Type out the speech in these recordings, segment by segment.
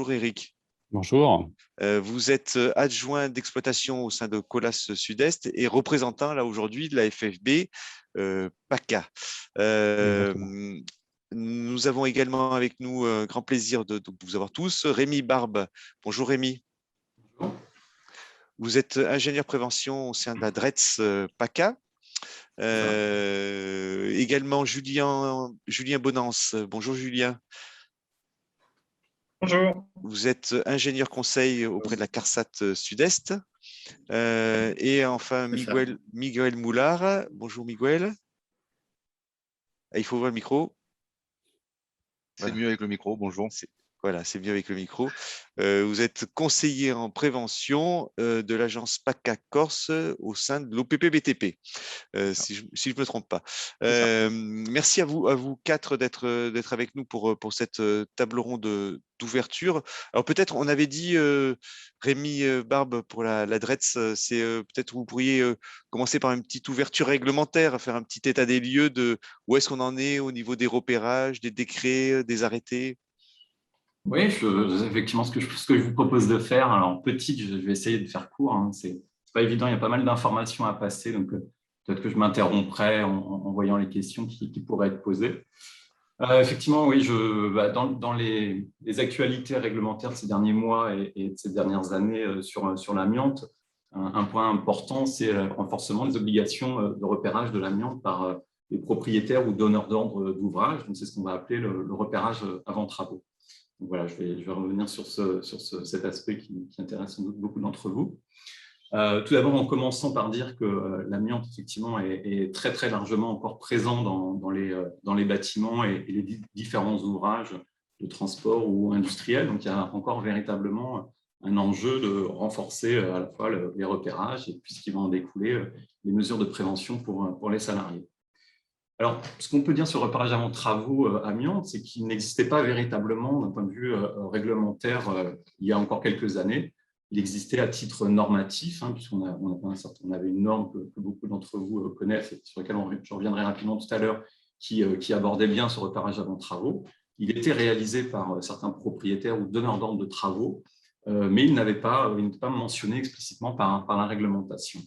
Bonjour Eric. Bonjour. Vous êtes adjoint d'exploitation au sein de Colas Sud-Est et représentant là aujourd'hui de la FFB PACA. Exactement. Nous avons également avec nous un grand plaisir de vous avoir tous. Rémi Barbe. Bonjour Rémi. Bonjour. Vous êtes ingénieur prévention au sein de la DRETS PACA. Également Julien Bonance. Bonjour Julien. Bonjour. Vous êtes ingénieur conseil auprès de la CARSAT Sud-Est. Et enfin, Miguel Moulard. Bonjour Miguel. Il faut ouvrir le micro. C'est mieux avec le micro, bonjour. Voilà, c'est mieux avec le micro. Vous êtes conseiller en prévention de l'agence PACA Corse au sein de l'OPP-BTP, si je ne me trompe pas. Merci à vous quatre d'être avec nous pour cette table ronde d'ouverture. Alors peut-être, on avait dit, Rémi Barbe, pour la DRETS, c'est peut-être vous pourriez commencer par une petite ouverture réglementaire, faire un petit état des lieux de où est-ce qu'on en est au niveau des repérages, des décrets, des arrêtés. Oui, effectivement, ce que je vous propose de faire, alors petite, je vais essayer de faire court, hein, c'est pas évident, il y a pas mal d'informations à passer, donc peut-être que je m'interromprai en voyant les questions qui pourraient être posées. Effectivement, oui, dans les actualités réglementaires de ces derniers mois et de ces dernières années sur l'amiante, un point important, c'est le renforcement des obligations de repérage de l'amiante par les propriétaires ou donneurs d'ordre d'ouvrage. Donc, c'est ce qu'on va appeler le repérage avant travaux. Donc voilà, je vais revenir sur cet aspect qui intéresse sans doute beaucoup d'entre vous. Tout d'abord, en commençant par dire que l'amiante, effectivement, est très, très largement encore présent dans les bâtiments et les différents ouvrages de transport ou industriels. Donc, il y a encore véritablement un enjeu de renforcer à la fois les repérages et puis ce qui va en découler, les mesures de prévention pour les salariés. Alors, ce qu'on peut dire sur le repérage avant travaux amiante, c'est qu'il n'existait pas véritablement d'un point de vue réglementaire il y a encore quelques années. Il existait à titre normatif, hein, puisqu'on avait une norme que beaucoup d'entre vous connaissent et sur laquelle je reviendrai rapidement tout à l'heure, qui abordait bien ce repérage avant travaux. Il était réalisé par certains propriétaires ou donneurs d'ordre de travaux, mais il n'était pas mentionné explicitement par la réglementation.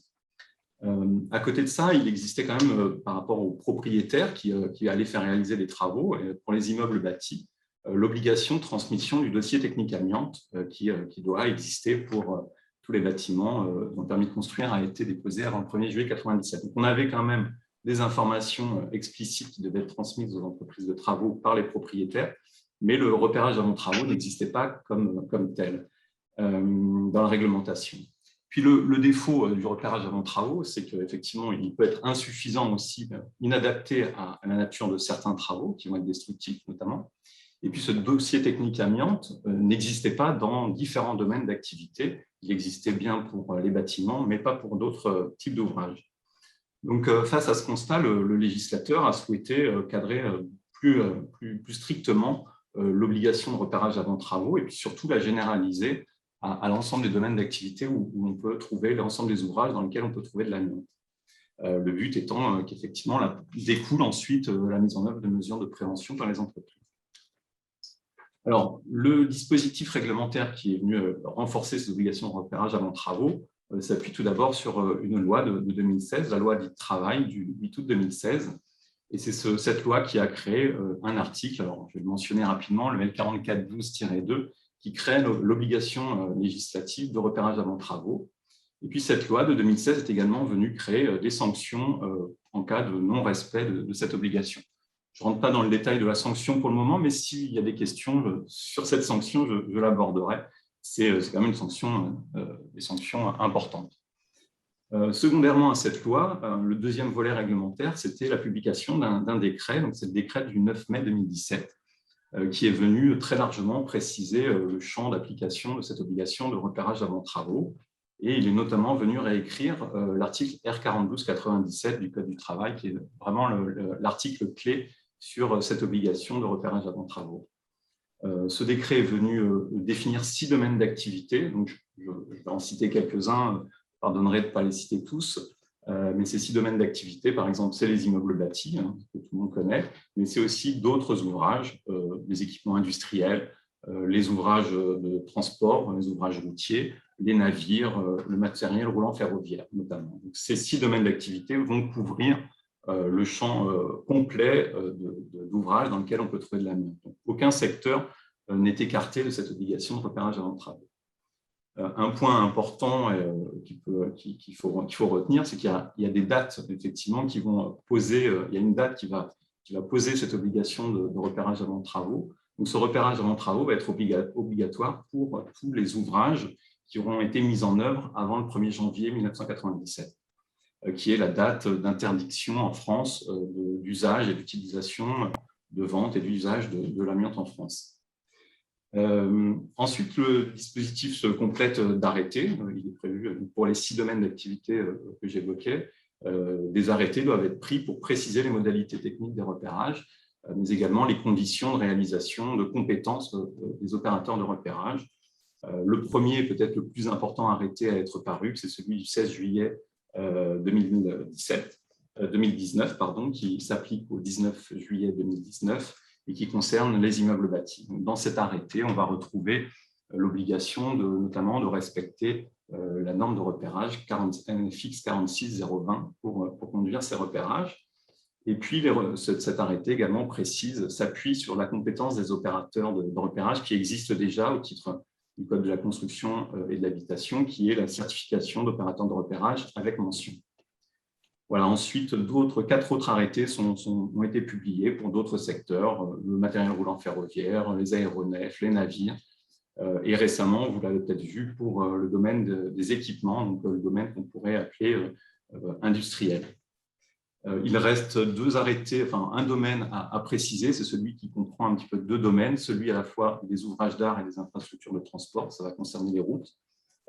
À côté de ça, il existait quand même, par rapport aux propriétaires qui allaient faire réaliser des travaux, pour les immeubles bâtis, l'obligation de transmission du dossier technique amiante qui doit exister pour tous les bâtiments dont le permis de construire a été déposé avant le 1er juillet 1997. Donc, on avait quand même des informations explicites qui devaient être transmises aux entreprises de travaux par les propriétaires, mais le repérage avant travaux n'existait pas comme tel dans la réglementation. Puis le défaut du repérage avant travaux, c'est qu'effectivement, il peut être insuffisant aussi, inadapté à la nature de certains travaux qui vont être destructifs notamment. Et puis ce dossier technique amiante n'existait pas dans différents domaines d'activité. Il existait bien pour les bâtiments, mais pas pour d'autres types d'ouvrages. Donc face à ce constat, le législateur a souhaité cadrer plus strictement l'obligation de repérage avant travaux et puis surtout la généraliser à l'ensemble des domaines d'activité où on peut trouver l'ensemble des ouvrages dans lesquels on peut trouver de l'amiante. Le but étant qu'effectivement, découle ensuite la mise en œuvre de mesures de prévention par les entreprises. Alors, le dispositif réglementaire qui est venu renforcer ces obligations de repérage avant travaux s'appuie tout d'abord sur une loi de 2016, la loi dite travail du 8 août 2016. Et c'est cette loi qui a créé un article, alors je vais le mentionner rapidement, le L4412-2, qui crée l'obligation législative de repérage avant travaux. Et puis cette loi de 2016 est également venue créer des sanctions en cas de non-respect de cette obligation. Je ne rentre pas dans le détail de la sanction pour le moment, mais s'il y a des questions sur cette sanction, je l'aborderai. C'est quand même une sanction, des sanctions importantes. Secondairement à cette loi, le deuxième volet réglementaire, c'était la publication d'un décret, donc c'est le décret du 9 mai 2017, qui est venu très largement préciser le champ d'application de cette obligation de repérage avant travaux. Et il est notamment venu réécrire l'article R4297 du Code du travail, qui est vraiment l'article clé sur cette obligation de repérage avant travaux. Ce décret est venu définir 6 domaines d'activité, donc je vais en citer quelques-uns, pardonnerai de ne pas les citer tous, mais ces 6 domaines d'activité, par exemple, c'est les immeubles bâtis, hein, que tout le monde connaît, mais c'est aussi d'autres ouvrages, des équipements industriels, les ouvrages de transport, les ouvrages routiers, les navires, le matériel roulant ferroviaire notamment. Donc, ces 6 domaines d'activité vont couvrir le champ complet d'ouvrages dans lequel on peut trouver de l'amiante. Aucun secteur n'est écarté de cette obligation de repérage avant travaux. Un point important qu'il faut retenir, c'est qu'il y a des dates effectivement qui vont poser, il y a une date qui va poser cette obligation de repérage avant travaux. Donc, ce repérage avant travaux va être obligatoire pour tous les ouvrages qui auront été mis en œuvre avant le 1er janvier 1997, qui est la date d'interdiction en France d'usage et d'utilisation, de vente et d'usage de l'amiante en France. Ensuite, le dispositif se complète d'arrêtés. Il est prévu pour les 6 domaines d'activité que j'évoquais. Des arrêtés doivent être pris pour préciser les modalités techniques des repérages, mais également les conditions de réalisation de compétences des opérateurs de repérage. Le premier, peut-être le plus important arrêté à être paru, c'est celui du 16 juillet 2019, qui s'applique au 19 juillet 2019 et qui concerne les immeubles bâtis. Donc, dans cet arrêté, on va retrouver l'obligation notamment de respecter la norme de repérage NFX 46020 pour conduire ces repérages. Et puis, cet arrêté également s'appuie sur la compétence des opérateurs de repérage qui existent déjà au titre du Code de la construction et de l'habitation, qui est la certification d'opérateur de repérage avec mention. Voilà, ensuite, 4 autres arrêtés ont été publiés pour d'autres secteurs, le matériel roulant ferroviaire, les aéronefs, les navires, et récemment, vous l'avez peut-être vu, pour le domaine des équipements, donc le domaine qu'on pourrait appeler industriel. Il reste 2 arrêtés, enfin un domaine à préciser, c'est celui qui comprend un petit peu 2 domaines, celui à la fois des ouvrages d'art et des infrastructures de transport, ça va concerner les routes,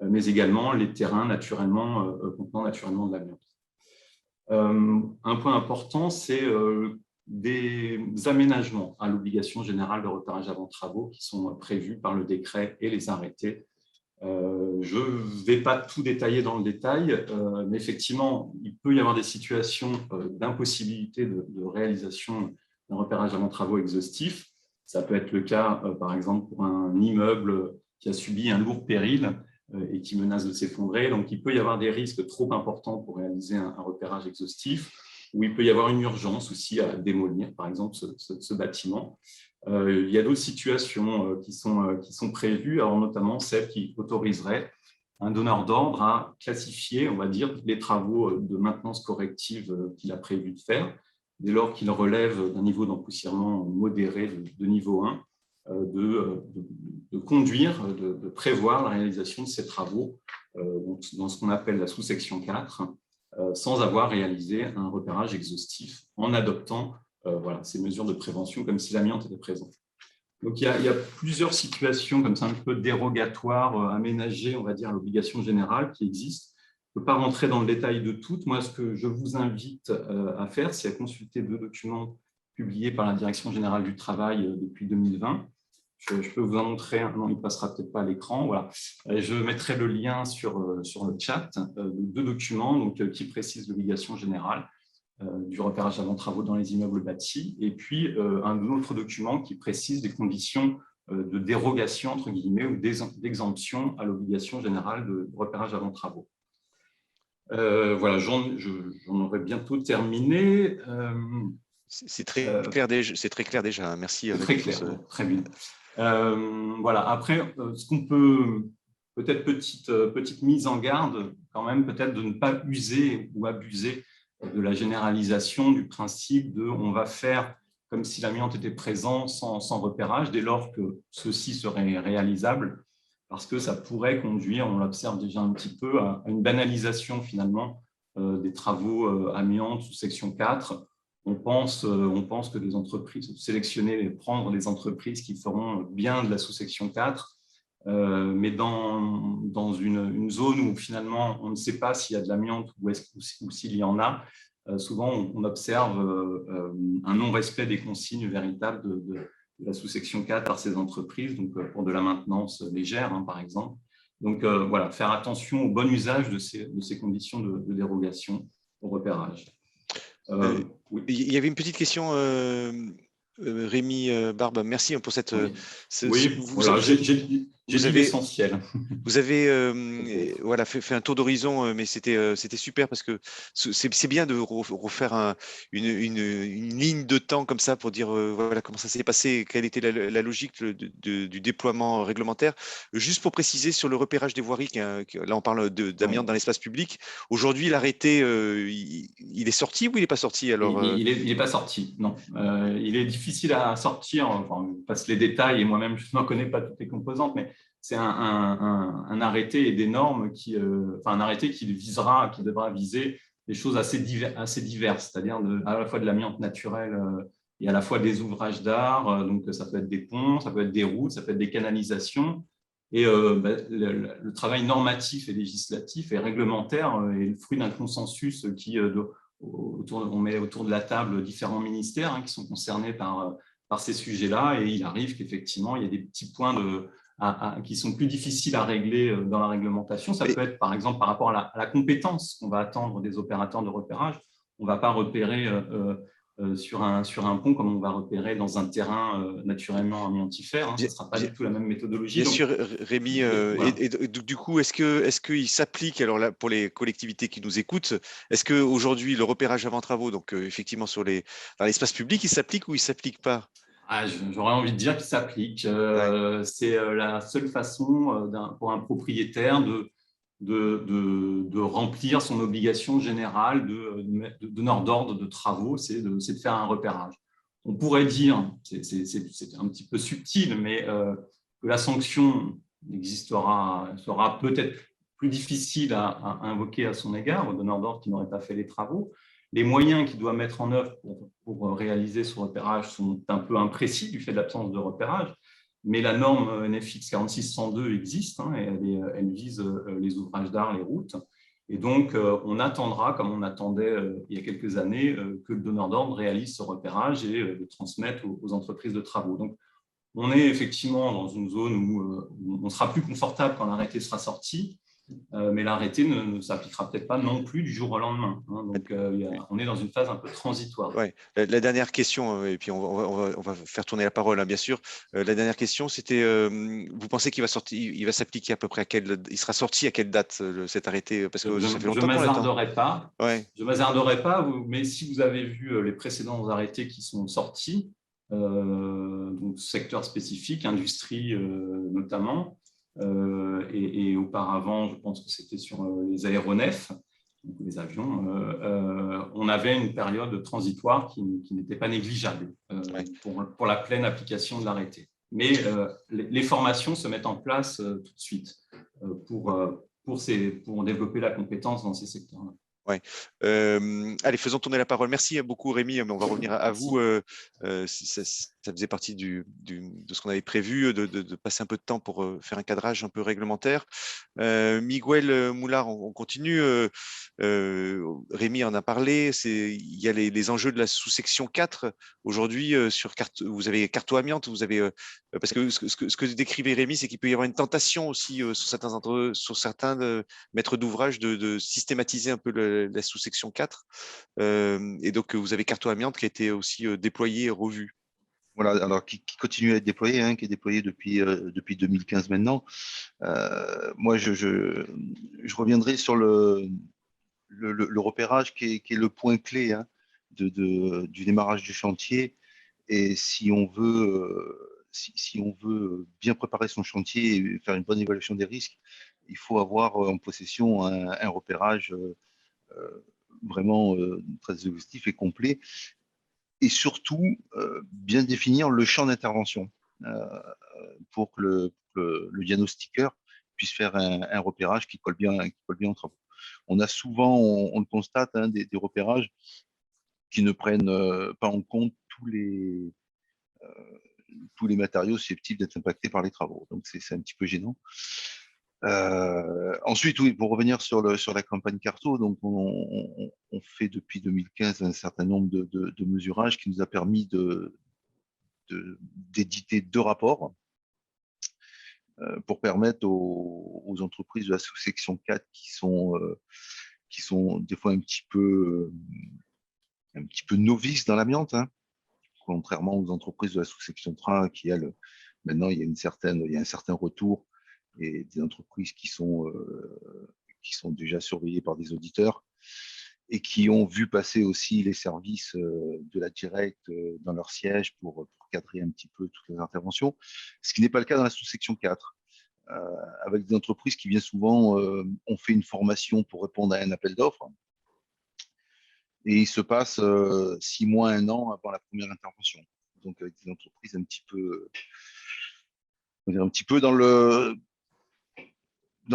mais également les terrains contenant naturellement de l'amiante. Un point important, c'est des aménagements à l'obligation générale de repérage avant travaux qui sont prévus par le décret et les arrêtés. Je ne vais pas tout détailler dans le détail, mais effectivement, il peut y avoir des situations d'impossibilité de réalisation d'un repérage avant travaux exhaustif. Ça peut être le cas, par exemple, pour un immeuble qui a subi un lourd péril et qui menace de s'effondrer. Donc, il peut y avoir des risques trop importants pour réaliser un repérage exhaustif, ou il peut y avoir une urgence aussi à démolir, par exemple, ce bâtiment. Il y a d'autres situations qui sont prévues, alors notamment celles qui autoriseraient un donneur d'ordre à classifier, on va dire, les travaux de maintenance corrective qu'il a prévu de faire, dès lors qu'il relève d'un niveau d'empoussièrement modéré de niveau 1, de conduire, de prévoir la réalisation de ces travaux dans ce qu'on appelle la sous-section 4, sans avoir réalisé un repérage exhaustif, en adoptant ces mesures de prévention comme si l'amiante était présente. Donc, il y a plusieurs situations comme ça un peu dérogatoires, aménagées, on va dire, à l'obligation générale qui existent. Je ne peux pas rentrer dans le détail de toutes. Moi, ce que je vous invite à faire, c'est à consulter 2 documents publiés par la Direction générale du travail depuis 2020. Je peux vous en montrer un, non, il ne passera peut-être pas à l'écran. Voilà. Je mettrai le lien sur le chat de 2 documents donc, qui précisent l'obligation générale du repérage avant travaux dans les immeubles bâtis, et puis un autre document qui précise les conditions de dérogation, entre guillemets, ou d'exemption à l'obligation générale de repérage avant travaux. Voilà, j'en aurai bientôt terminé. C'est très clair déjà, merci. Très clair, très bien. Voilà, après, ce qu'on peut-être petite mise en garde, quand même, peut-être de ne pas user ou abuser de la généralisation du principe de on va faire comme si l'amiante était présent sans repérage, dès lors que ceci serait réalisable, parce que ça pourrait conduire, on l'observe déjà un petit peu, à une banalisation finalement des travaux amiante sous section 4. On pense que des entreprises, prendre des entreprises qui feront bien de la sous-section 4, mais dans une zone où finalement on ne sait pas s'il y a de l'amiante ou s'il y en a, souvent on observe un non-respect des consignes véritables de la sous-section 4 par ces entreprises, donc pour de la maintenance légère par exemple. Donc voilà, faire attention au bon usage de ces conditions de dérogation au repérage. Oui. Il y avait une petite question Rémi Barbe, merci pour cette. Oui, Vous, voilà, j'ai dit l'essentiel. Vous avez voilà, fait un tour d'horizon, mais c'était super parce que c'est bien de refaire une ligne de temps comme ça pour dire voilà comment ça s'est passé, quelle était la logique du déploiement réglementaire. Juste pour préciser sur le repérage des voiries, là on parle d'amiante dans l'espace public. Aujourd'hui, l'arrêté, il est sorti ou il n'est pas sorti alors Il est pas sorti, non. Il est difficile à sortir. Enfin, je passe les détails et moi-même, je n'en connais pas toutes les composantes, mais c'est un arrêté et des normes un arrêté qui devra viser des choses assez diverses, c'est-à-dire à la fois de l'amiante naturelle et à la fois des ouvrages d'art. Donc, ça peut être des ponts, ça peut être des routes, ça peut être des canalisations. Et le travail normatif et législatif et réglementaire est le fruit d'un consensus on met autour de la table différents ministères qui sont concernés par ces sujets-là, et il arrive qu'effectivement, il y a des petits points qui sont plus difficiles à régler dans la réglementation. Ça peut être, par exemple, par rapport à la compétence qu'on va attendre des opérateurs de repérage. On ne va pas repérer sur un pont comme on va repérer dans un terrain naturellement amiantifère. Ce ne sera pas du tout la même méthodologie. Bien sûr, Rémi. Voilà. Et du coup, est-ce qu'il s'applique, alors là, pour les collectivités qui nous écoutent, est-ce qu'aujourd'hui, le repérage avant travaux, donc effectivement dans l'espace public, il s'applique ou il ne s'applique pas? J'aurais envie de dire qu'il s'applique. C'est la seule façon pour un propriétaire de remplir son obligation générale de donneur d'ordre de travaux, c'est de faire un repérage. On pourrait dire, c'est un petit peu subtil, mais que la sanction sera peut-être plus difficile à invoquer à son égard, au donneur d'ordre qui n'aurait pas fait les travaux. Les moyens qu'il doit mettre en œuvre pour réaliser ce repérage sont un peu imprécis du fait de l'absence de repérage, mais la norme NFX 4602 existe et elle vise les ouvrages d'art, les routes. Et donc, on attendra, comme on attendait il y a quelques années, que le donneur d'ordre réalise ce repérage et le transmette aux entreprises de travaux. Donc, on est effectivement dans une zone où on sera plus confortable quand l'arrêté sera sorti, mais l'arrêté ne s'appliquera peut-être pas non plus du jour au lendemain. Donc, on est dans une phase un peu transitoire. Ouais. La dernière question, et puis on va faire tourner la parole, bien sûr. La dernière question, c'était, vous pensez qu'il va s'appliquer à peu près il sera sorti à quelle date cet arrêt? Parce que ça fait longtemps qu'on l'attend. Je ne m'hasarderai pas, mais si vous avez vu les précédents arrêtés qui sont sortis, donc secteur spécifique, industrie notamment, et auparavant, je pense que c'était sur les aéronefs, donc les avions, on avait une période transitoire qui n'était pas négligeable pour la pleine application de l'arrêté. Mais les formations se mettent en place tout de suite pour développer la compétence dans ces secteurs-là. Ouais. Allez, faisons tourner la parole. Merci beaucoup, Rémi. On va revenir à vous. Ça faisait partie de ce qu'on avait prévu, de passer un peu de temps pour faire un cadrage un peu réglementaire. Miguel Moulard, on continue. Rémi en a parlé. Il y a les enjeux de la sous-section 4. Aujourd'hui, vous avez carto amiante, parce que ce que décrivait Rémi, c'est qu'il peut y avoir une tentation aussi sur certains maîtres d'ouvrage de systématiser un peu la sous-section 4. Et donc, vous avez carto amiante qui a été aussi déployé et revu. Voilà, alors qui continue à être déployé, qui est déployé depuis 2015 maintenant. Moi, je reviendrai sur le repérage qui est le point clé du démarrage du chantier. Et si on veut bien préparer son chantier et faire une bonne évaluation des risques, il faut avoir en possession un repérage vraiment très exhaustif et complet, et surtout bien définir le champ d'intervention pour que le diagnostiqueur puisse faire un repérage qui colle bien entre eux. On a souvent, on le constate, des repérages qui ne prennent pas en compte tous les matériaux susceptibles d'être impactés par les travaux. Donc, c'est un petit peu gênant. Ensuite, oui, pour revenir sur la campagne Carto, donc on fait depuis 2015 un certain nombre de mesurages qui nous a permis d'éditer 2 rapports pour permettre aux entreprises de la sous-section 4 qui sont des fois un petit peu novices dans l'amiante, contrairement aux entreprises de la sous-section train qui, elles, maintenant, il y a un certain retour et des entreprises qui sont déjà surveillées par des auditeurs et qui ont vu passer aussi les services de la directe dans leur siège pour cadrer un petit peu toutes les interventions, ce qui n'est pas le cas dans la sous-section 4. Avec des entreprises qui bien souvent ont fait une formation pour répondre à un appel d'offres et il se passe 6 mois, 1 an avant la première intervention. Donc avec des entreprises un petit peu dans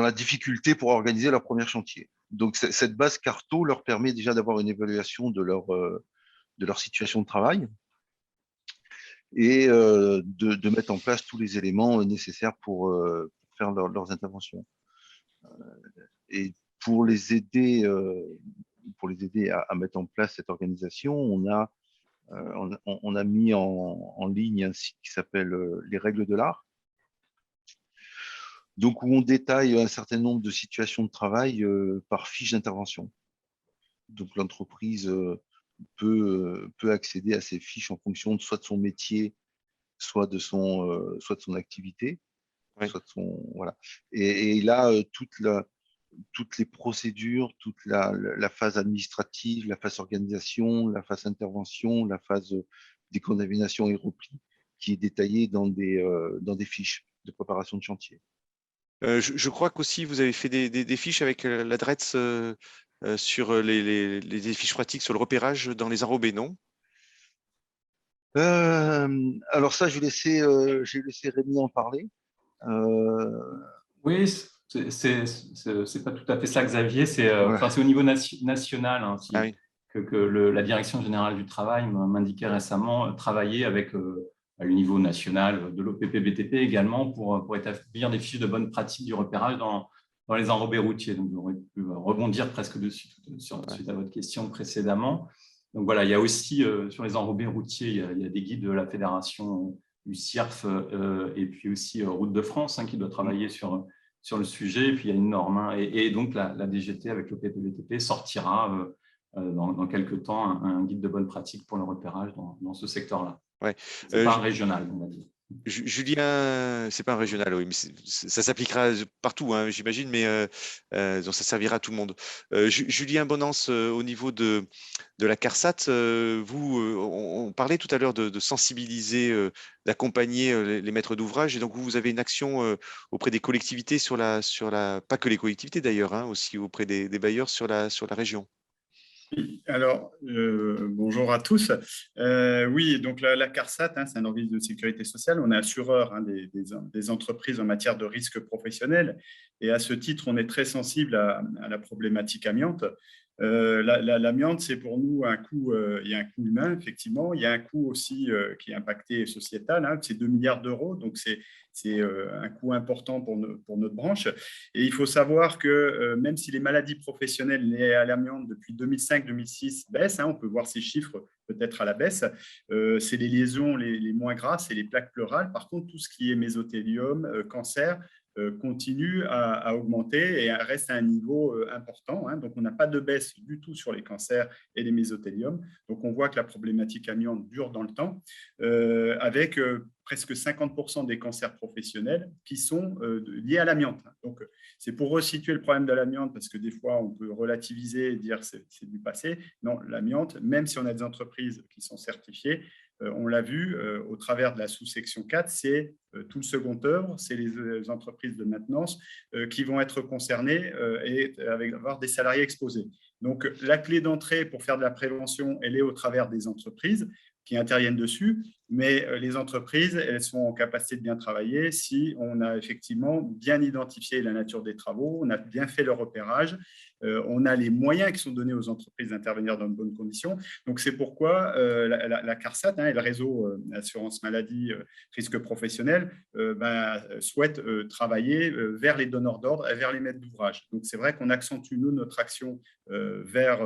la difficulté pour organiser leur premier chantier. Donc cette base Carto leur permet déjà d'avoir une évaluation de leur situation de travail et de mettre en place tous les éléments nécessaires pour faire leurs interventions. Et pour les aider à mettre en place cette organisation, on a mis en ligne un site qui s'appelle les règles de l'art. Donc, où on détaille un certain nombre de situations de travail par fiche d'intervention. Donc, l'entreprise peut accéder à ces fiches en fonction soit de son métier, soit de son activité, Oui. soit de son voilà. Et là, toutes les procédures, toute la phase administrative, la phase organisation, la phase intervention, la phase décontamination et repli, qui est détaillée dans des fiches de préparation de chantier. Je crois qu'aussi vous avez fait des fiches avec l'adresse sur les fiches pratiques sur le repérage dans les enrobés, non? Alors ça, j'ai laissé Rémi en parler. Oui, c'est pas tout à fait ça, Xavier. C'est Ouais. c'est au niveau national hein, Ah oui. que la Direction générale du travail m'indiquait récemment travailler avec à le niveau national de l'OPP-BTP également pour établir des fiches de bonnes pratiques du repérage dans les enrobés routiers. Donc, j'aurais pu rebondir presque dessus suite à votre question précédemment. Donc voilà, il y a aussi sur les enrobés routiers, il y a des guides de la fédération du CIRF et puis aussi Route de France qui doit travailler sur le sujet. Et puis, il y a une norme. Et donc, la DGT avec le PPBTP sortira dans quelques temps un guide de bonne pratique pour le repérage dans ce secteur-là. Ouais. Ce n'est pas un régional, on va dire. Julien, c'est pas un régional, oui, mais ça s'appliquera partout, hein, j'imagine, mais donc ça servira à tout le monde. Julien Bonance, au niveau de la CARSAT, on parlait tout à l'heure de sensibiliser, d'accompagner les maîtres d'ouvrage, et donc vous avez une action auprès des collectivités pas que les collectivités d'ailleurs, hein, aussi auprès des bailleurs sur la région. Oui, alors, bonjour à tous. Oui, donc la CARSAT, c'est un organisme de sécurité sociale. On est assureur des entreprises en matière de risque professionnel. Et à ce titre, on est très sensible à la problématique amiante. L'amiante, c'est pour nous un coût, il y a un coût humain, effectivement. Il y a un coût aussi qui est impacté sociétal, c'est 2 milliards d'euros. Donc, c'est un coût important pour notre branche. Et il faut savoir que même si les maladies professionnelles liées à l'amiante depuis 2005-2006 baissent, on peut voir ces chiffres peut-être à la baisse, c'est les lésions les moins grasses et les plaques pleurales. Par contre, tout ce qui est mésothélium, cancer, continue à augmenter et reste à un niveau important. Donc, on n'a pas de baisse du tout sur les cancers et les mésothéliums. Donc, on voit que la problématique amiante dure dans le temps, avec presque 50% des cancers professionnels qui sont liés à l'amiante. Donc, c'est pour resituer le problème de l'amiante, parce que des fois, on peut relativiser et dire que c'est du passé. Non, l'amiante, même si on a des entreprises qui sont certifiées, on l'a vu au travers de la sous-section 4, c'est tout le second œuvre, c'est les entreprises de maintenance qui vont être concernées et avoir des salariés exposés. Donc, la clé d'entrée pour faire de la prévention, elle est au travers des entreprises qui interviennent dessus, mais les entreprises, elles sont en capacité de bien travailler si on a effectivement bien identifié la nature des travaux, on a bien fait le repérage, on a les moyens qui sont donnés aux entreprises d'intervenir dans de bonnes conditions. Donc, c'est pourquoi la CARSAT et le réseau assurance maladie risque professionnel souhaitent travailler vers les donneurs d'ordre et vers les maîtres d'ouvrage. Donc, c'est vrai qu'on accentue, nous, notre action vers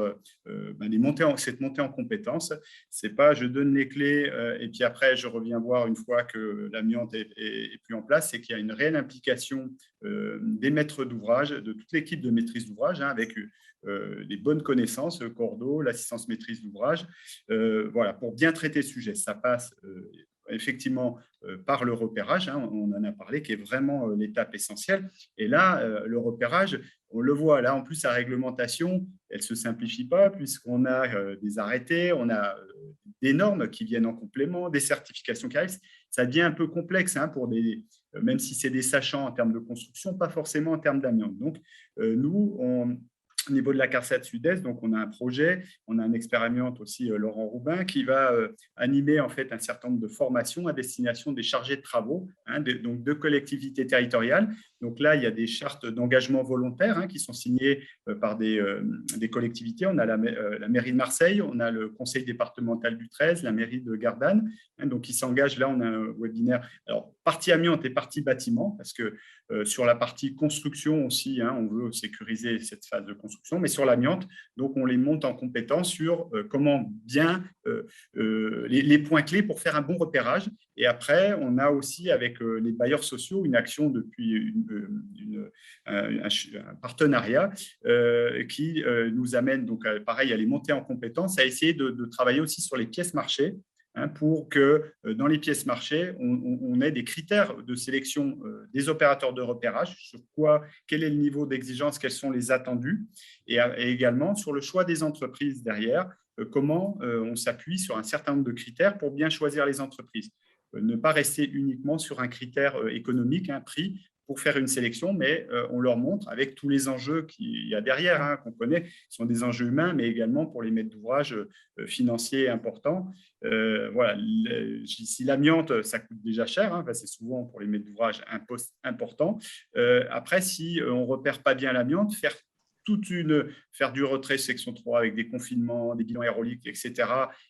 cette montée en compétences. C'est pas je donne les clés et puis après je reviens voir une fois que l'amiante est plus en place, c'est qu'il y a une réelle implication des maîtres d'ouvrage, de toute l'équipe de maîtrise d'ouvrage, avec les bonnes connaissances, le cordeau, l'assistance maîtrise d'ouvrage, voilà, pour bien traiter ce sujet. Ça passe effectivement par le repérage, hein, on en a parlé, qui est vraiment l'étape essentielle. Et là, le repérage, on le voit, là en plus, la réglementation, elle ne se simplifie pas puisqu'on a des arrêtés, on a des normes qui viennent en complément, des certifications qui arrivent. Ça devient un peu complexe, hein, pour même si c'est des sachants en termes de construction, pas forcément en termes d'amiante. Donc, nous, au niveau de la CARSAT Sud-Est, donc on a un projet, on a un expert amiante aussi, Laurent Roubin, qui va animer en fait un certain nombre de formations à destination des chargés de travaux, hein, donc de collectivités territoriales. Donc là, il y a des chartes d'engagement volontaire, hein, qui sont signées par des collectivités. On a la mairie de Marseille, on a le conseil départemental du 13, la mairie de Gardanne, hein, donc qui s'engagent. Là, on a un webinaire. Alors, partie amiante et partie bâtiment, parce que sur la partie construction aussi, hein, on veut sécuriser cette phase de construction, mais sur l'amiante, donc on les monte en compétence sur comment bien les points clés pour faire un bon repérage. Et après, on a aussi avec les bailleurs sociaux une action depuis un partenariat qui nous amène, donc pareil, à les monter en compétence, à essayer de travailler aussi sur les pièces marchés, hein, pour que dans les pièces marchés, on ait des critères de sélection des opérateurs de repérage, sur quel est le niveau d'exigence, quels sont les attendus, et également sur le choix des entreprises derrière, comment on s'appuie sur un certain nombre de critères pour bien choisir les entreprises. Ne pas rester uniquement sur un critère économique, un prix, pour faire une sélection, mais on leur montre avec tous les enjeux qu'il y a derrière, hein, qu'on connaît, qui sont des enjeux humains, mais également pour les maîtres d'ouvrage financiers importants. Voilà, si l'amiante, ça coûte déjà cher, hein, c'est souvent pour les maîtres d'ouvrage un poste important. Après, si on ne repère pas bien l'amiante, faire du retrait section 3 avec des confinements, des bilans aéroliques, etc.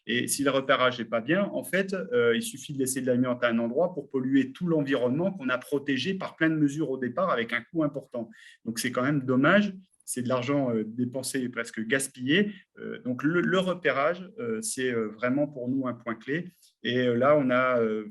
Et si le repérage n'est pas bien, en fait, il suffit de laisser de l'amiante à un endroit pour polluer tout l'environnement qu'on a protégé par plein de mesures au départ avec un coût important. Donc, c'est quand même dommage. C'est de l'argent dépensé et presque gaspillé. Donc, le repérage, c'est vraiment pour nous un point clé. Et là,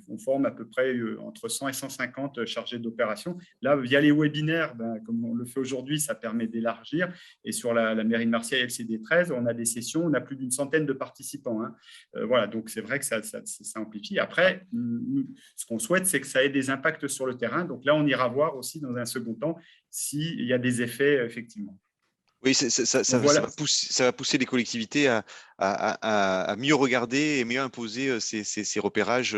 on forme à peu près entre 100 et 150 chargés d'opération. Là, via les webinaires, comme on le fait aujourd'hui, ça permet d'élargir. Et sur la mairie de Marseille, LCD 13, on a des sessions, on a plus d'une centaine de participants, hein. Voilà, donc c'est vrai que ça amplifie. Après, ce qu'on souhaite, c'est que ça ait des impacts sur le terrain. Donc là, on ira voir aussi dans un second temps s'il y a des effets, effectivement. Oui, ça va pousser les collectivités à mieux regarder et mieux imposer ces repérages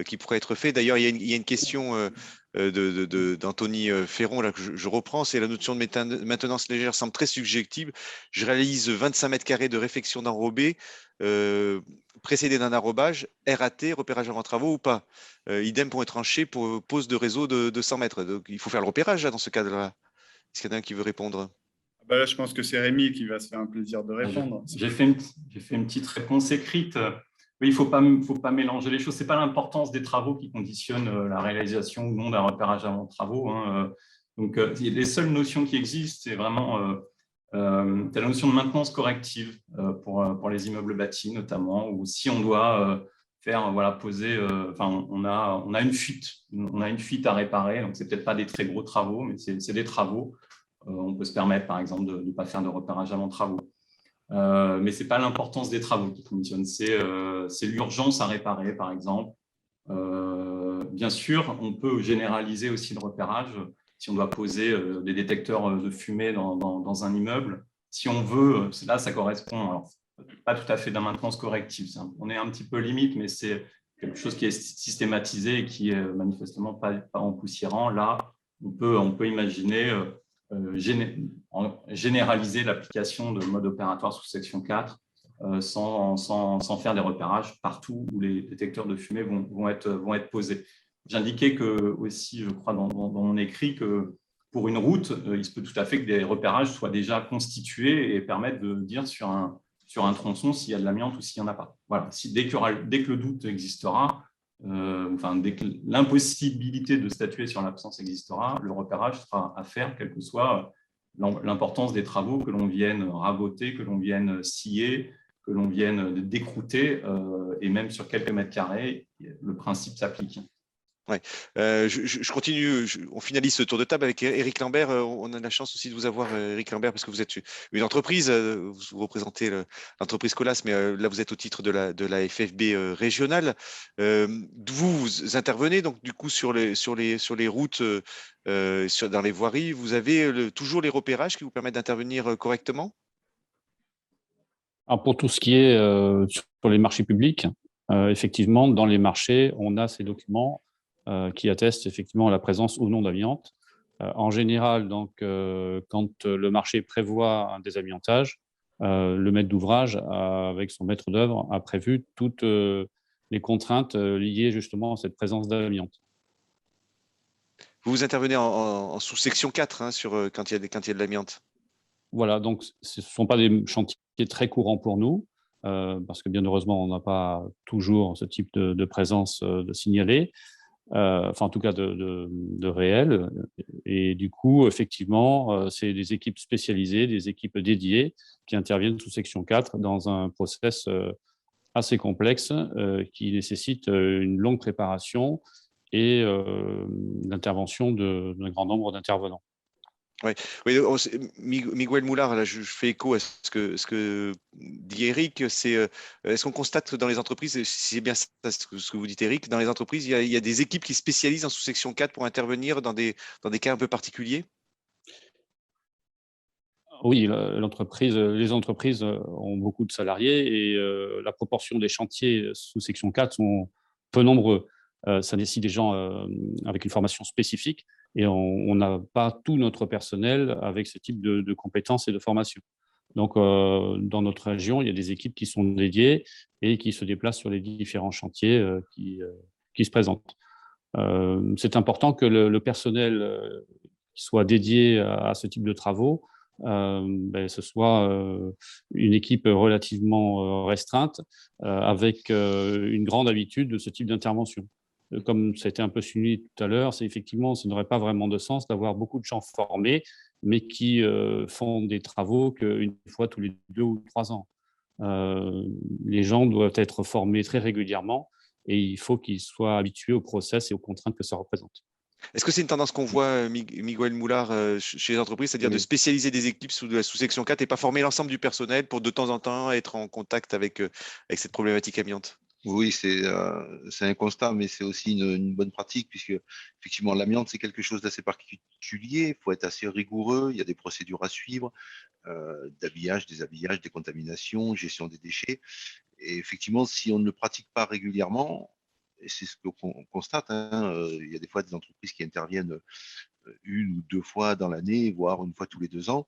qui pourraient être faits. D'ailleurs, il y a une question d'Anthony Ferron là, que je reprends, c'est la notion de maintenance légère semble très subjective. Je réalise 25 mètres carrés de réfection d'enrobé précédé d'un enrobage, RAT, repérage avant travaux ou pas. Idem pour être tranché pour pose de réseau de 100 mètres. Donc, il faut faire le repérage là, dans ce cadre-là. Est-ce qu'il y en a un qui veut répondre? Là, je pense que c'est Rémi qui va se faire un plaisir de répondre. J'ai fait une petite réponse écrite. Oui, il ne faut pas mélanger les choses. Ce n'est pas l'importance des travaux qui conditionne la réalisation ou non d'un repérage avant travaux, hein. Donc, les seules notions qui existent, c'est vraiment la notion de maintenance corrective pour les immeubles bâtis notamment, ou si on doit poser, on a une fuite à réparer, donc ce n'est peut-être pas des très gros travaux, mais c'est des travaux. On peut se permettre, par exemple, de ne pas faire de repérage avant travaux. Mais ce n'est pas l'importance des travaux qui conditionne, c'est l'urgence à réparer, par exemple. Bien sûr, on peut généraliser aussi le repérage si on doit poser des détecteurs de fumée dans un immeuble. Si on veut, là, ça correspond, alors, pas tout à fait d'un maintenance corrective. On est un petit peu limite, mais c'est quelque chose qui est systématisé et qui est manifestement pas empoussiérant. Là, on peut imaginer généraliser l'application de mode opératoire sous section 4 sans faire des repérages partout où les détecteurs de fumée vont être posés. J'indiquais aussi, je crois, dans mon écrit, que pour une route, il se peut tout à fait que des repérages soient déjà constitués et permettent de dire sur un tronçon s'il y a de l'amiante ou s'il n'y en a pas. Voilà. Dès que le doute existera, dès que l'impossibilité de statuer sur l'absence existera, le repérage sera à faire, quelle que soit l'importance des travaux, que l'on vienne raboter, que l'on vienne scier, que l'on vienne décrouter, et même sur quelques mètres carrés, le principe s'applique. Ouais. Je continue, on finalise ce tour de table avec Éric Lambert. On a la chance aussi de vous avoir, Éric Lambert, parce que vous êtes une entreprise, vous représentez l'entreprise Colas, mais là vous êtes au titre de la FFB régionale. Vous intervenez donc du coup sur les routes, dans les voiries. Vous avez toujours les repérages qui vous permettent d'intervenir correctement? Alors pour tout ce qui est sur les marchés publics, effectivement, dans les marchés, on a ces documents qui attestent effectivement la présence ou non d'amiante. En général, donc, quand le marché prévoit un désamiantage, le maître d'ouvrage, avec son maître d'œuvre, a prévu toutes les contraintes liées justement à cette présence d'amiante. Vous intervenez en sous-section 4, hein, quand il y a de l'amiante. Voilà, donc ce ne sont pas des chantiers très courants pour nous, parce que bien heureusement, on n'a pas toujours ce type de présence de signalés, enfin en tout cas de réel. Et du coup, effectivement, c'est des équipes spécialisées, des équipes dédiées qui interviennent sous section 4 dans un process assez complexe qui nécessite une longue préparation et l'intervention d'un grand nombre d'intervenants. Ouais. Oui, Miguel Moulard, là, je fais écho à ce que dit Eric. Est-ce qu'on constate dans les entreprises, si c'est bien ça ce que vous dites, Eric, dans les entreprises, il y a des équipes qui spécialisent en sous-section 4 pour intervenir dans des cas un peu particuliers? Oui, les entreprises ont beaucoup de salariés et la proportion des chantiers sous section 4 sont peu nombreux. Ça nécessite des gens avec une formation spécifique et on n'a pas tout notre personnel avec ce type de compétences et de formation. Donc, dans notre région, il y a des équipes qui sont dédiées et qui se déplacent sur les différents chantiers qui se présentent. C'est important que le personnel qui soit dédié à ce type de travaux, ce soit une équipe relativement restreinte, avec une grande habitude de ce type d'intervention. Comme ça a été un peu souligné tout à l'heure, c'est effectivement, ça n'aurait pas vraiment de sens d'avoir beaucoup de gens formés, mais qui font des travaux qu'une fois tous les 2 ou 3 ans. Les gens doivent être formés très régulièrement et il faut qu'ils soient habitués au process et aux contraintes que ça représente. Est-ce que c'est une tendance qu'on voit, Miguel Moulard, chez les entreprises, c'est-à-dire de Oui. spécialiser des équipes sous la sous-section 4 et pas former l'ensemble du personnel pour de temps en temps être en contact avec cette problématique amiante? Oui, c'est un constat, mais c'est aussi une bonne pratique, puisque effectivement l'amiante, c'est quelque chose d'assez particulier. Il faut être assez rigoureux, il y a des procédures à suivre, d'habillage, déshabillage, décontamination, gestion des déchets. Et effectivement, si on ne le pratique pas régulièrement, et c'est ce qu'on constate, hein, il y a des fois des entreprises qui interviennent une ou deux fois dans l'année, voire une fois tous les 2 ans,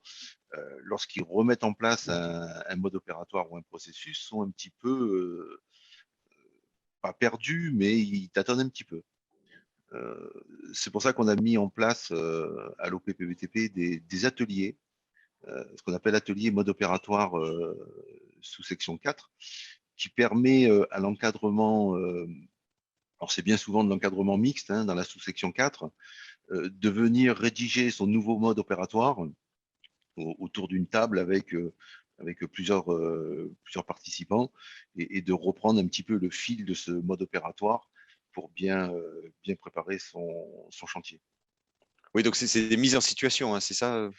lorsqu'ils remettent en place un mode opératoire ou un processus, sont un petit peu, pas perdus, mais ils tâtonnent un petit peu. C'est pour ça qu'on a mis en place à l'OPPBTP des ateliers, ce qu'on appelle atelier mode opératoire sous section 4, qui permet à l'encadrement, alors c'est bien souvent de l'encadrement mixte hein, dans la sous-section 4, de venir rédiger son nouveau mode opératoire autour d'une table avec plusieurs participants et de reprendre un petit peu le fil de ce mode opératoire pour bien préparer son chantier. Oui, donc c'est des mises en situation, hein, c'est ça?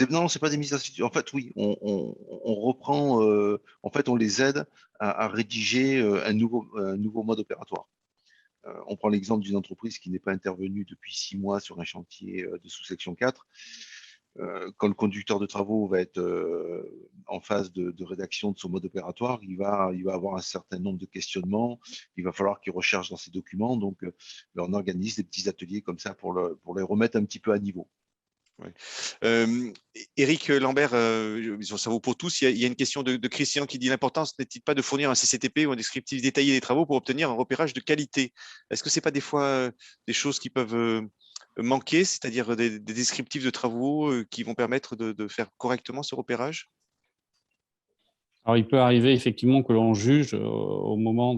Non, c'est pas des mises en situation. En fait, oui, on reprend, en fait, on les aide à rédiger un nouveau mode opératoire. On prend l'exemple d'une entreprise qui n'est pas intervenue depuis 6 mois sur un chantier de sous-section 4. Quand le conducteur de travaux va être en phase de rédaction de son mode opératoire, il va avoir un certain nombre de questionnements. Il va falloir qu'il recherche dans ses documents. Donc, on organise des petits ateliers comme ça pour les remettre un petit peu à niveau. Ouais. Éric Lambert, ça vaut pour tous. Il y a une question de Christian qui dit: l'importance n'est-il pas de fournir un CCTP ou un descriptif détaillé des travaux pour obtenir un repérage de qualité? Est-ce que c'est pas des fois des choses qui peuvent manquer, c'est-à-dire des descriptifs de travaux qui vont permettre de faire correctement ce repérage? Alors, il peut arriver effectivement que l'on juge au moment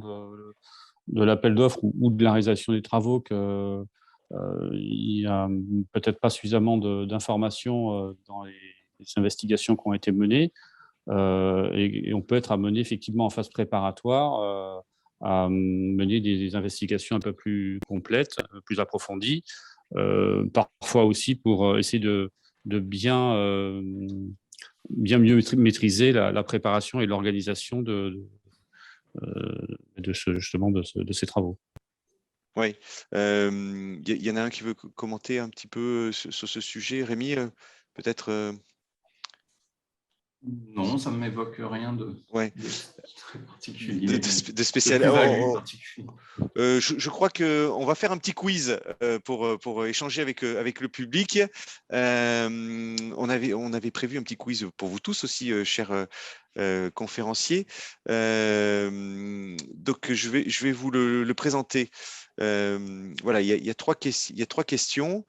de l'appel d'offres ou de la réalisation des travaux qu'il n'y a peut-être pas suffisamment d'informations dans les investigations qui ont été menées. Et on peut être amené effectivement en phase préparatoire mener des investigations un peu plus complètes, plus approfondies, parfois aussi pour essayer de bien mieux maîtriser la préparation et l'organisation justement de ces travaux. Oui. Il y en a un qui veut commenter un petit peu sur ce sujet. Rémi, peut-être. Non, ça ne m'évoque rien de Ouais. très particulier. De spécial. plus-value particulier. Je crois qu'on va faire un petit quiz pour échanger avec le public. On avait prévu un petit quiz pour vous tous aussi, chers conférenciers. Donc, je vais vous le présenter. Voilà, il y a trois questions.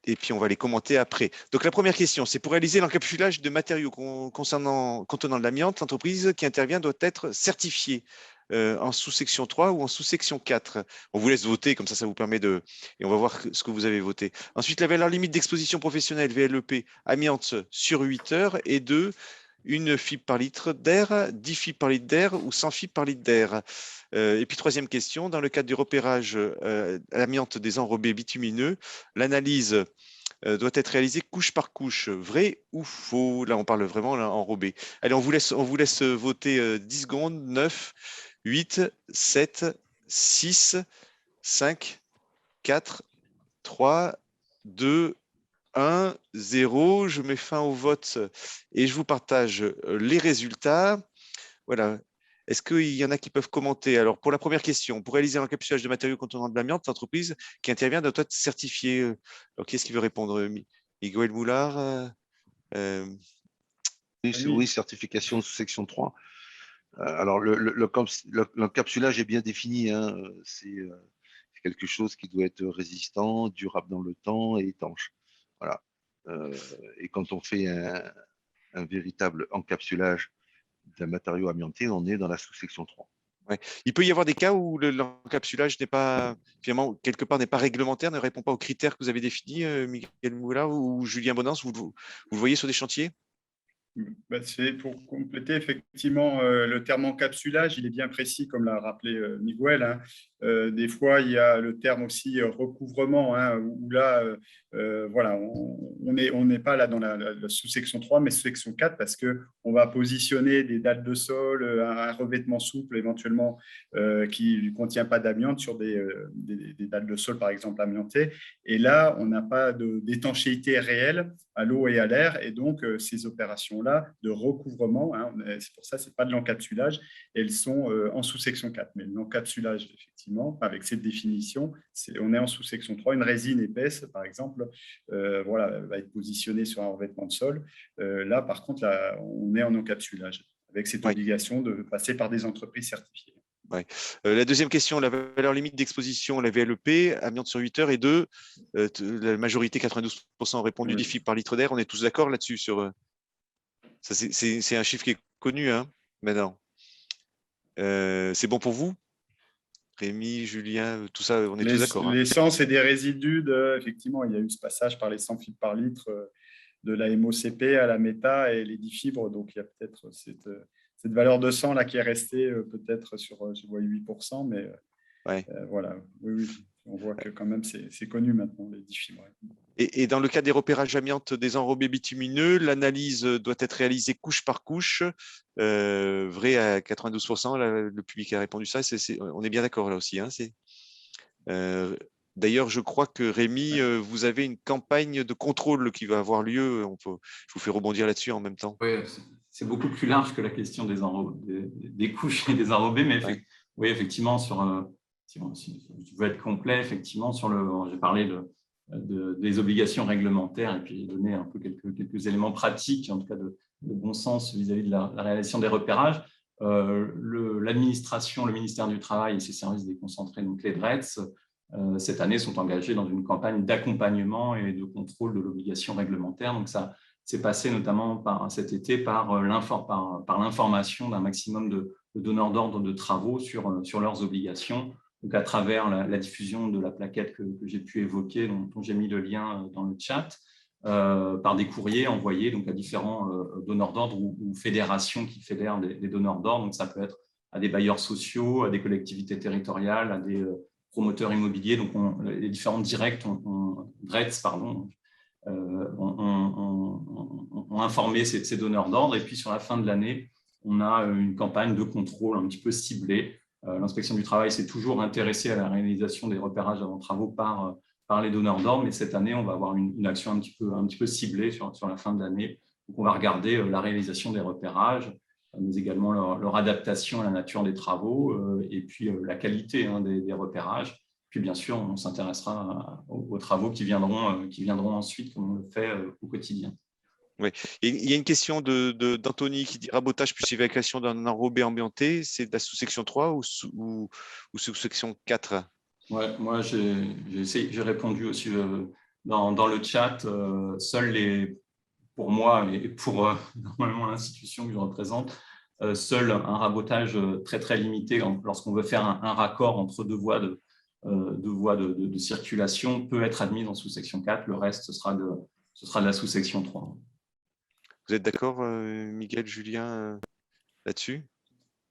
Et puis, on va les commenter après. Donc, la première question, c'est pour réaliser l'encapsulage de matériaux contenant de l'amiante, l'entreprise qui intervient doit être certifiée en sous-section 3 ou en sous-section 4. On vous laisse voter, comme ça vous permet de… Et on va voir ce que vous avez voté. Ensuite, la valeur limite d'exposition professionnelle, VLEP, amiante sur 8 heures et 2, une fibre par litre d'air, 10 fibres par litre d'air ou 100 fibres par litre d'air. Et puis, troisième question, dans le cadre du repérage à l'amiante des enrobés bitumineux, l'analyse doit être réalisée couche par couche. Vrai ou faux? Là, on parle vraiment enrobé. Allez, on vous laisse voter 10 secondes. 9, 8, 7, 6, 5, 4, 3, 2, 1, 0. Je mets fin au vote et je vous partage les résultats. Voilà. Est-ce qu'il y en a qui peuvent commenter? Alors, pour la première question, pour réaliser un encapsulage de matériaux contenant de l'amiante, l'entreprise qui intervient doit être certifiée. Alors, qui est-ce qui veut répondre? Miguel Moulard Oui, certification sous section 3. Alors, l'encapsulage est bien défini. Hein. C'est quelque chose qui doit être résistant, durable dans le temps et étanche. Voilà. Et quand on fait un véritable encapsulage d'un matériau amianté, on est dans la sous-section 3. Ouais. Il peut y avoir des cas où l'encapsulage n'est pas, finalement, quelque part, n'est pas réglementaire, ne répond pas aux critères que vous avez définis, Miguel Moulard ou Julien Bonance, vous le voyez sur des chantiers? C'est pour compléter, effectivement, le terme encapsulage, il est bien précis, comme l'a rappelé Miguel. Hein. Des fois, il y a le terme aussi recouvrement, hein, où là, voilà, on n'est pas là dans la sous-section 3, mais sous-section 4, parce qu'on va positionner des dalles de sol, un revêtement souple éventuellement qui ne contient pas d'amiante sur des dalles de sol, par exemple, amiantées. Et là, on n'a pas d'étanchéité réelle à l'eau et à l'air, et donc ces opérations-là de recouvrement, hein, c'est pour ça que ce n'est pas de l'encapsulage, elles sont en sous-section 4. Mais l'encapsulage, effectivement, avec cette définition, on est en sous-section 3. Une résine épaisse, par exemple, voilà, va être positionnée sur un revêtement de sol. Là, par contre, là, on est en encapsulage, avec cette obligation de passer par des entreprises certifiées. Ouais. La deuxième question, la valeur limite d'exposition, la VLEP, amiante sur 8 heures et 2, la majorité, 92% ont répondu 10 fibres par litre d'air. On est tous d'accord là-dessus ça, c'est un chiffre qui est connu, hein, maintenant. C'est bon pour vous? Rémi, Julien, tout ça, on est tous d'accord. L'essence et des résidus, effectivement, il y a eu ce passage par les 100 fibres par litre de la MOCP à la méta et les 10 fibres. Donc, il y a peut-être cette valeur de 100 là qui est restée peut-être sur, je vois 8%, mais voilà, oui, on voit que quand même c'est connu maintenant, les 10 fibres. Et dans le cas des repérages amiantes des enrobés bitumineux, l'analyse doit être réalisée couche par couche. Vrai à 92%, le public a répondu ça. On est bien d'accord là aussi. Hein, d'ailleurs, je crois que Rémi, vous avez une campagne de contrôle qui va avoir lieu. Je vous fais rebondir là-dessus en même temps. Oui, c'est beaucoup plus large que la question des couches et des enrobés, mais oui, effectivement, si je veux être complet, effectivement, j'ai parlé des obligations réglementaires et puis donner un peu quelques éléments pratiques, en tout cas de bon sens vis-à-vis de la réalisation des repérages. L'administration, le ministère du Travail et ses services déconcentrés, donc les DRETS, cette année sont engagés dans une campagne d'accompagnement et de contrôle de l'obligation réglementaire. Donc ça s'est passé notamment cet été par l'information d'un maximum de donneurs d'ordre de travaux sur leurs obligations. Donc à travers la diffusion de la plaquette que j'ai pu évoquer, dont j'ai mis le lien dans le chat, par des courriers envoyés donc, à différents donneurs d'ordre ou fédérations qui fédèrent des donneurs d'ordre. Donc ça peut être à des bailleurs sociaux, à des collectivités territoriales, à des promoteurs immobiliers. Donc, les différents directs DRETS, pardon, ont informé ces donneurs d'ordre. Et puis, sur la fin de l'année, on a une campagne de contrôle un petit peu ciblée. L'inspection du travail s'est toujours intéressée à la réalisation des repérages avant travaux par les donneurs d'ordre, mais cette année, on va avoir une action un petit peu ciblée sur la fin de l'année. Donc, on va regarder la réalisation des repérages, mais également leur adaptation à la nature des travaux et puis la qualité des repérages. Puis, bien sûr, on s'intéressera aux travaux qui viendront ensuite, comme on le fait au quotidien. Oui. Il y a une question d'Anthony qui dit rabotage plus évacuation d'un enrobé ambianté, c'est de la sous-section 3 ou sous-section 4? Ouais, moi, j'ai répondu aussi dans le chat. Pour moi et pour normalement l'institution que je représente, seul un rabotage très, très limité lorsqu'on veut faire un raccord entre deux voies de circulation peut être admis dans sous-section 4. Le reste, ce sera de la sous-section 3. Vous êtes d'accord, Miguel, Julien, là-dessus?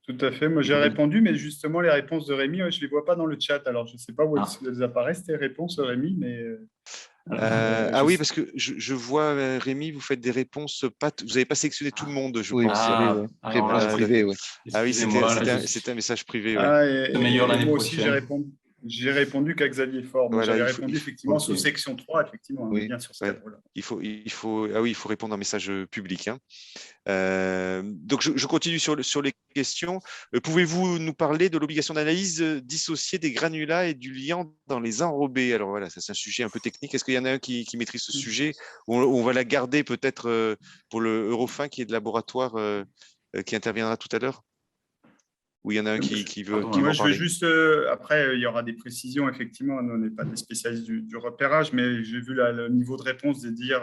Tout à fait. Moi, j'ai répondu, mais justement, les réponses de Rémi, je ne les vois pas dans le chat. Alors, je ne sais pas où elles apparaissent, tes réponses, Rémi, mais… oui, parce que je vois, Rémi, vous faites des réponses, vous n'avez pas sélectionné tout le monde, je pense. Privé, oui. Ah oui, c'était un message privé. Ouais. C'est meilleur l'année moi aussi, prochaine. J'ai répondu qu'à Xavier Faure. Voilà, j'avais répondu effectivement sous section 3, effectivement, on est bien sur ce cadre-là. Il faut répondre en message public. Donc, je continue sur les questions. Pouvez-vous nous parler de l'obligation d'analyse dissociée des granulats et du liant dans les enrobés? Alors voilà, ça c'est un sujet un peu technique. Est-ce qu'il y en a un qui maîtrise ce sujet? On va la garder peut-être pour le Eurofin qui est de laboratoire qui interviendra tout à l'heure? Ou il y en a un qui veut Moi, je parler? veux juste… après, il y aura des précisions, effectivement. Nous, on n'est pas des spécialistes du repérage, mais j'ai vu le niveau de réponse de dire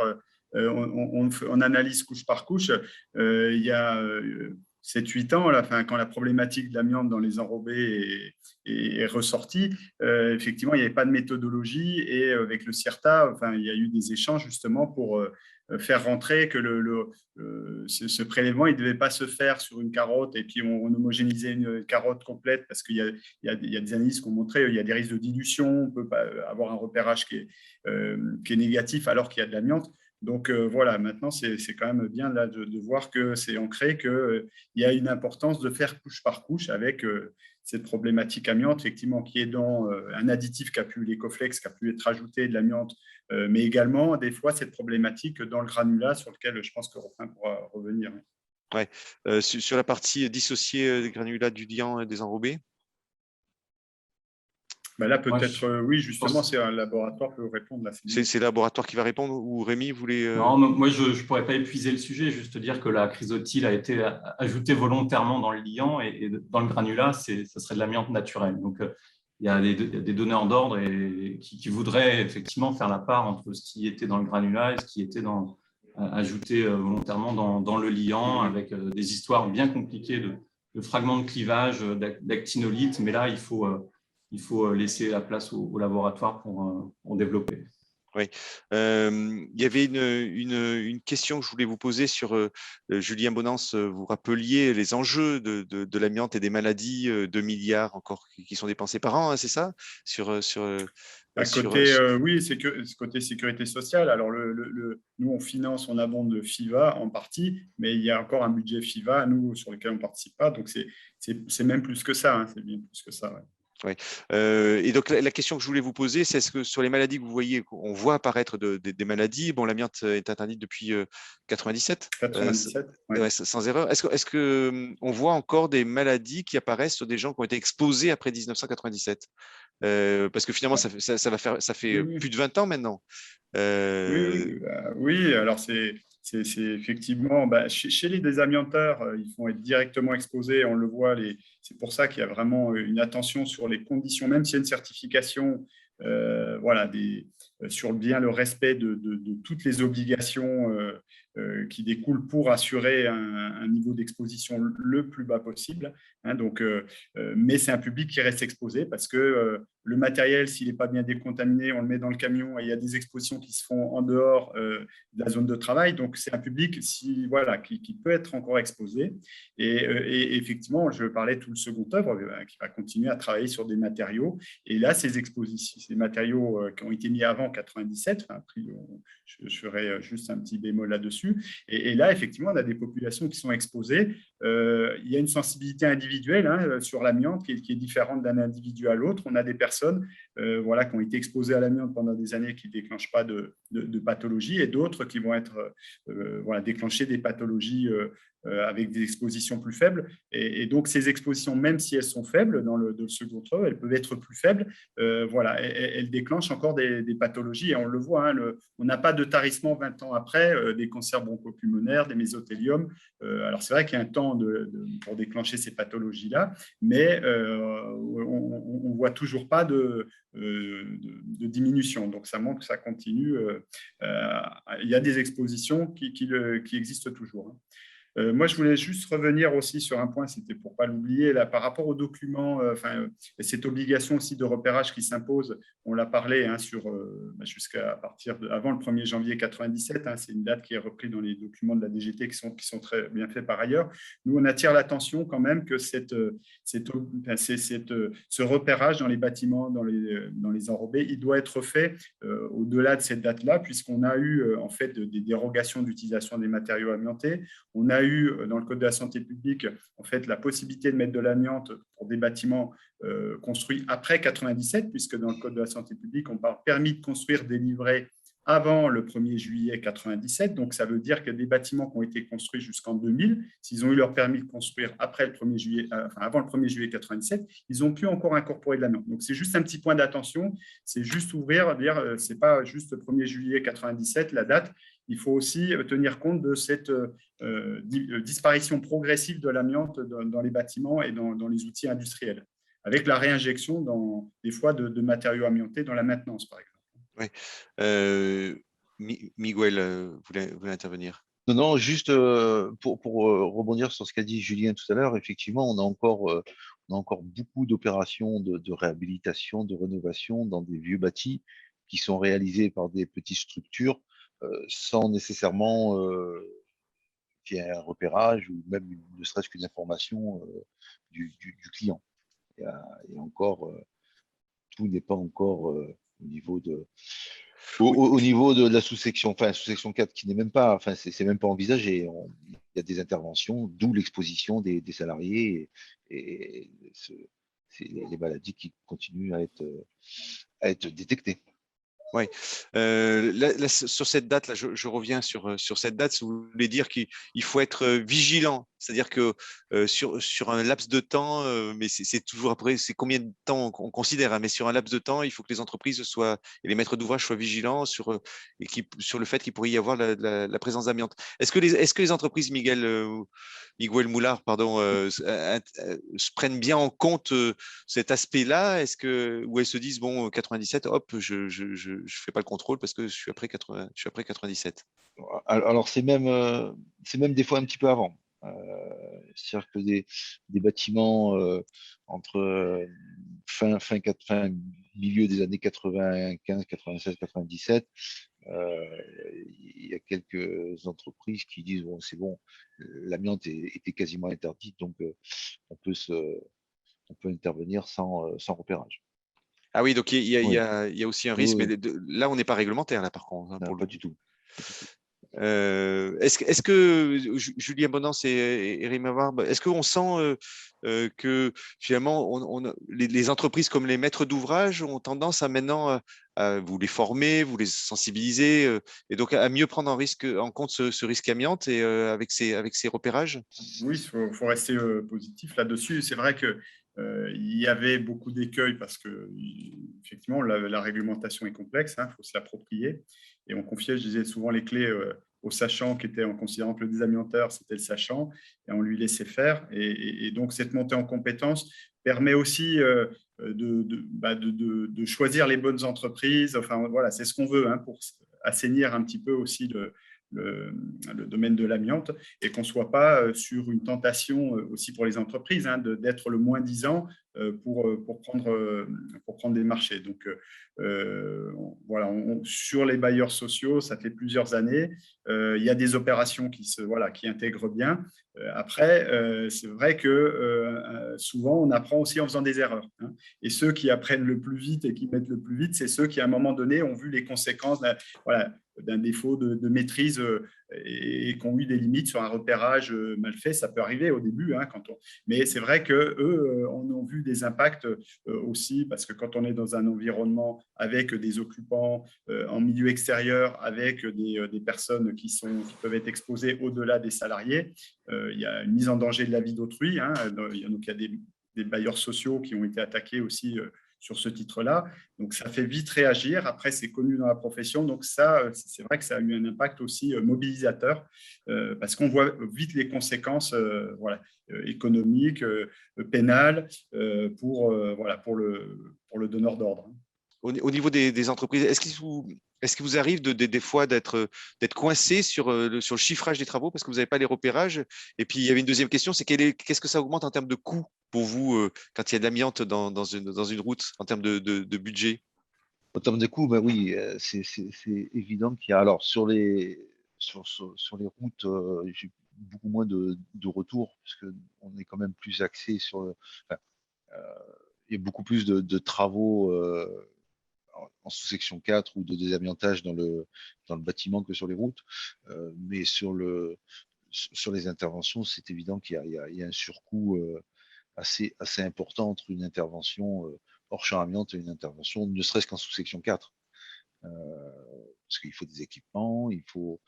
on analyse couche par couche. Il y a 7-8 ans, quand la problématique de l'amiante dans les enrobés est ressortie, effectivement, il n'y avait pas de méthodologie. Et avec le CIRTA, il y a eu des échanges justement pour… faire rentrer que ce prélèvement, il ne devait pas se faire sur une carotte et puis on homogénisait une carotte complète parce qu'il y a des analyses qui ont montré qu'il y a des risques de dilution, on peut pas avoir un repérage qui est négatif alors qu'il y a de l'amiante. Donc voilà, maintenant, c'est quand même bien là, de voir que c'est ancré qu'il y a une importance de faire couche par couche avec cette problématique amiante, effectivement, qui est dans un additif l'Ecoflex, qui a pu être ajouté de l'amiante, mais également, des fois, cette problématique dans le granulat sur lequel je pense que Robin pourra revenir. Ouais. Sur la partie dissociée des granulats du liant et des enrobés? Là, peut-être, oui, justement, c'est un laboratoire qui peut répondre. C'est le laboratoire qui va répondre ou Rémi voulait… Non, moi, je ne pourrais pas épuiser le sujet, juste dire que la chrysotile a été ajoutée volontairement dans le liant et dans le granulat, ça serait de l'amiante naturelle. Donc, il y a des donneurs d'ordre qui voudraient effectivement faire la part entre ce qui était dans le granulat et ce qui était ajouté volontairement dans le liant, avec des histoires bien compliquées de fragments de clivage, d'actinolite. Mais là, il faut laisser la place au laboratoire pour en développer. Oui. Il y avait une question que je voulais vous poser sur Julien Bonance. Vous rappeliez les enjeux de l'amiante et des maladies, 2 milliards encore qui sont dépensés par an, hein, c'est ça? Oui, c'est côté sécurité sociale. Alors, nous, on finance, on abonde FIVA en partie, mais il y a encore un budget FIVA, nous, sur lequel on ne participe pas. Donc, c'est même plus que ça. Hein, c'est bien plus que ça. Ouais. Ouais. Et donc la question que je voulais vous poser, c'est est-ce que sur les maladies que vous voyez, on voit apparaître des maladies, bon, l'amiante est interdite depuis 97, ouais. sans erreur. Est-ce que on voit encore des maladies qui apparaissent sur des gens qui ont été exposés après 1997? Parce que finalement, ça fait plus de 20 ans maintenant. Oui, alors c'est effectivement, chez les désamianteurs, ils vont être directement exposés, on le voit, c'est pour ça qu'il y a vraiment une attention sur les conditions, même s'il y a une certification sur bien le respect de toutes les obligations qui découlent pour assurer un niveau d'exposition le plus bas possible. Donc, mais c'est un public qui reste exposé parce que le matériel, s'il n'est pas bien décontaminé, on le met dans le camion et il y a des expositions qui se font en dehors de la zone de travail. Donc, c'est un public qui peut être encore exposé. Et effectivement, je parlais tout le second œuvre qui va continuer à travailler sur des matériaux. Et là, ces expositions, ces matériaux qui ont été mis avant 97, je ferai juste un petit bémol là-dessus. Et là, effectivement, on a des populations qui sont exposées. Il y a une sensibilité individuelle sur l'amiante qui est différente d'un individu à l'autre. On a des personnes qui ont été exposées à l'amiante pendant des années qui ne déclenchent pas de pathologie et d'autres qui vont être déclencher des pathologies avec des expositions plus faibles. Et donc, ces expositions, même si elles sont faibles dans le second œuvre, elles peuvent être plus faibles. Elles déclenchent encore des pathologies. Et on le voit, on n'a pas de tarissement 20 ans après des cancers bronchopulmonaires, des mésothéliums. Alors, c'est vrai qu'il y a un temps pour déclencher ces pathologies-là, mais on ne voit toujours pas de diminution. Donc, ça montre que ça continue. Il y a des expositions qui existent toujours. Moi, je voulais juste revenir aussi sur un point, c'était pour ne pas l'oublier, là, par rapport aux documents, cette obligation aussi de repérage qui s'impose, on l'a parlé jusqu'à partir avant le 1er janvier 97, c'est une date qui est reprise dans les documents de la DGT qui sont très bien faits par ailleurs. Nous, on attire l'attention quand même que ce repérage dans les bâtiments, dans les enrobés, il doit être fait au-delà de cette date-là, puisqu'on a eu en fait des dérogations d'utilisation des matériaux amiantés. On a eu dans le Code de la santé publique en fait, la possibilité de mettre de l'amiante pour des bâtiments construits après 97, puisque dans le Code de la santé publique, on parle permis de construire délivré avant le 1er juillet 97. Donc, ça veut dire que des bâtiments qui ont été construits jusqu'en 2000, s'ils ont eu leur permis de construire après le 1er juillet, avant le 1er juillet 97, ils ont pu encore incorporer de l'amiante. Donc, c'est juste un petit point d'attention. C'est juste ouvrir, dire, ce n'est pas juste le 1er juillet 97, la date. Il faut aussi tenir compte de cette disparition progressive de l'amiante dans les bâtiments et dans les outils industriels, avec la réinjection des fois de matériaux amiantés dans la maintenance, par exemple. Oui. Miguel, voulait intervenir. Non, juste pour rebondir sur ce qu'a dit Julien tout à l'heure, effectivement, on a encore beaucoup d'opérations de réhabilitation, de rénovation dans des vieux bâtis qui sont réalisés par des petites structures sans nécessairement qu'il y ait un repérage ou même ne serait-ce qu'une information du client. Et encore, tout n'est pas encore au niveau de la sous-section, sous-section 4 qui n'est même pas, c'est même pas envisagé. Il y a des interventions, d'où l'exposition des salariés et les maladies qui continuent à être détectées. Oui. Sur cette date, là, je reviens sur cette date. Vous voulez dire qu'il faut être vigilant, c'est-à-dire que sur un laps de temps, mais c'est toujours après, c'est combien de temps on considère, mais sur un laps de temps, il faut que les entreprises et les maîtres d'ouvrage soient vigilants sur le fait qu'il pourrait y avoir la présence d'amiante. Est-ce que les entreprises, Miguel Moulard, se prennent bien en compte cet aspect-là? Ou elles se disent, bon, 97, hop, je fais pas le contrôle parce que je suis après 97. Alors c'est même des fois un petit peu avant. C'est-à-dire que des bâtiments entre milieu des années 95, 96, 97, il y a quelques entreprises qui disent bon, c'est bon, l'amiante était quasiment interdite, donc on peut intervenir sans repérage. Ah oui, donc il y a aussi un risque, mais là, on n'est pas réglementaire, là, par contre. Non, pas du tout. Est-ce que Julien Bonance et Rémi Barbe, est-ce qu'on sent que finalement les entreprises comme les maîtres d'ouvrage ont tendance à maintenant à vous les former, vous les sensibiliser et donc à mieux prendre en compte ce risque amiante et avec ces repérages? Oui, il faut rester positif là-dessus. C'est vrai que il y avait beaucoup d'écueils parce que effectivement la réglementation est complexe, il faut se l'approprier. Et on confiait, je disais souvent, les clés au sachant qui était en considérant que le désamianteur, c'était le sachant, et on lui laissait faire. Et donc, cette montée en compétences permet aussi de choisir les bonnes entreprises. Enfin, voilà, c'est ce qu'on veut pour assainir un petit peu aussi le domaine de l'amiante et qu'on ne soit pas sur une tentation aussi pour les entreprises d'être le moins-disant pour prendre des marchés. Donc, voilà, sur les bailleurs sociaux, ça fait plusieurs années. Il y a des opérations qui intègrent bien. Après, c'est vrai que souvent, on apprend aussi en faisant des erreurs. Et ceux qui apprennent le plus vite et qui mettent le plus vite, c'est ceux qui, à un moment donné, ont vu les conséquences d'un défaut de maîtrise et qui ont eu des limites sur un repérage mal fait. Ça peut arriver au début, mais c'est vrai qu'eux en ont vu des impacts aussi, parce que quand on est dans un environnement avec des occupants en milieu extérieur, avec des personnes qui peuvent être exposées au-delà des salariés, il y a une mise en danger de la vie d'autrui. Donc, il y a des bailleurs sociaux qui ont été attaqués aussi sur ce titre-là. Donc, ça fait vite réagir. Après, c'est connu dans la profession. Donc, ça, c'est vrai que ça a eu un impact aussi mobilisateur parce qu'on voit vite les conséquences économiques, pénales pour le donneur d'ordre. Au niveau des entreprises, est-ce qu'il vous arrive des fois d'être coincé sur le chiffrage des travaux parce que vous n'avez pas les repérages? Et puis, il y avait une deuxième question, c'est qu'est-ce que ça augmente en termes de coûts pour vous quand il y a de l'amiante dans une route, en termes de budget? En termes de coûts, ben oui, c'est évident qu'il y a. Alors, sur les routes, j'ai beaucoup moins de retours, parce qu'on est quand même plus axé sur. Il y a beaucoup plus de travaux en sous-section 4 ou de désamiantage dans le bâtiment que sur les routes. Mais sur les interventions, c'est évident qu'il y a un surcoût assez important entre une intervention hors champ amiante et une intervention, ne serait-ce qu'en sous-section 4. Parce qu'il faut des équipements, on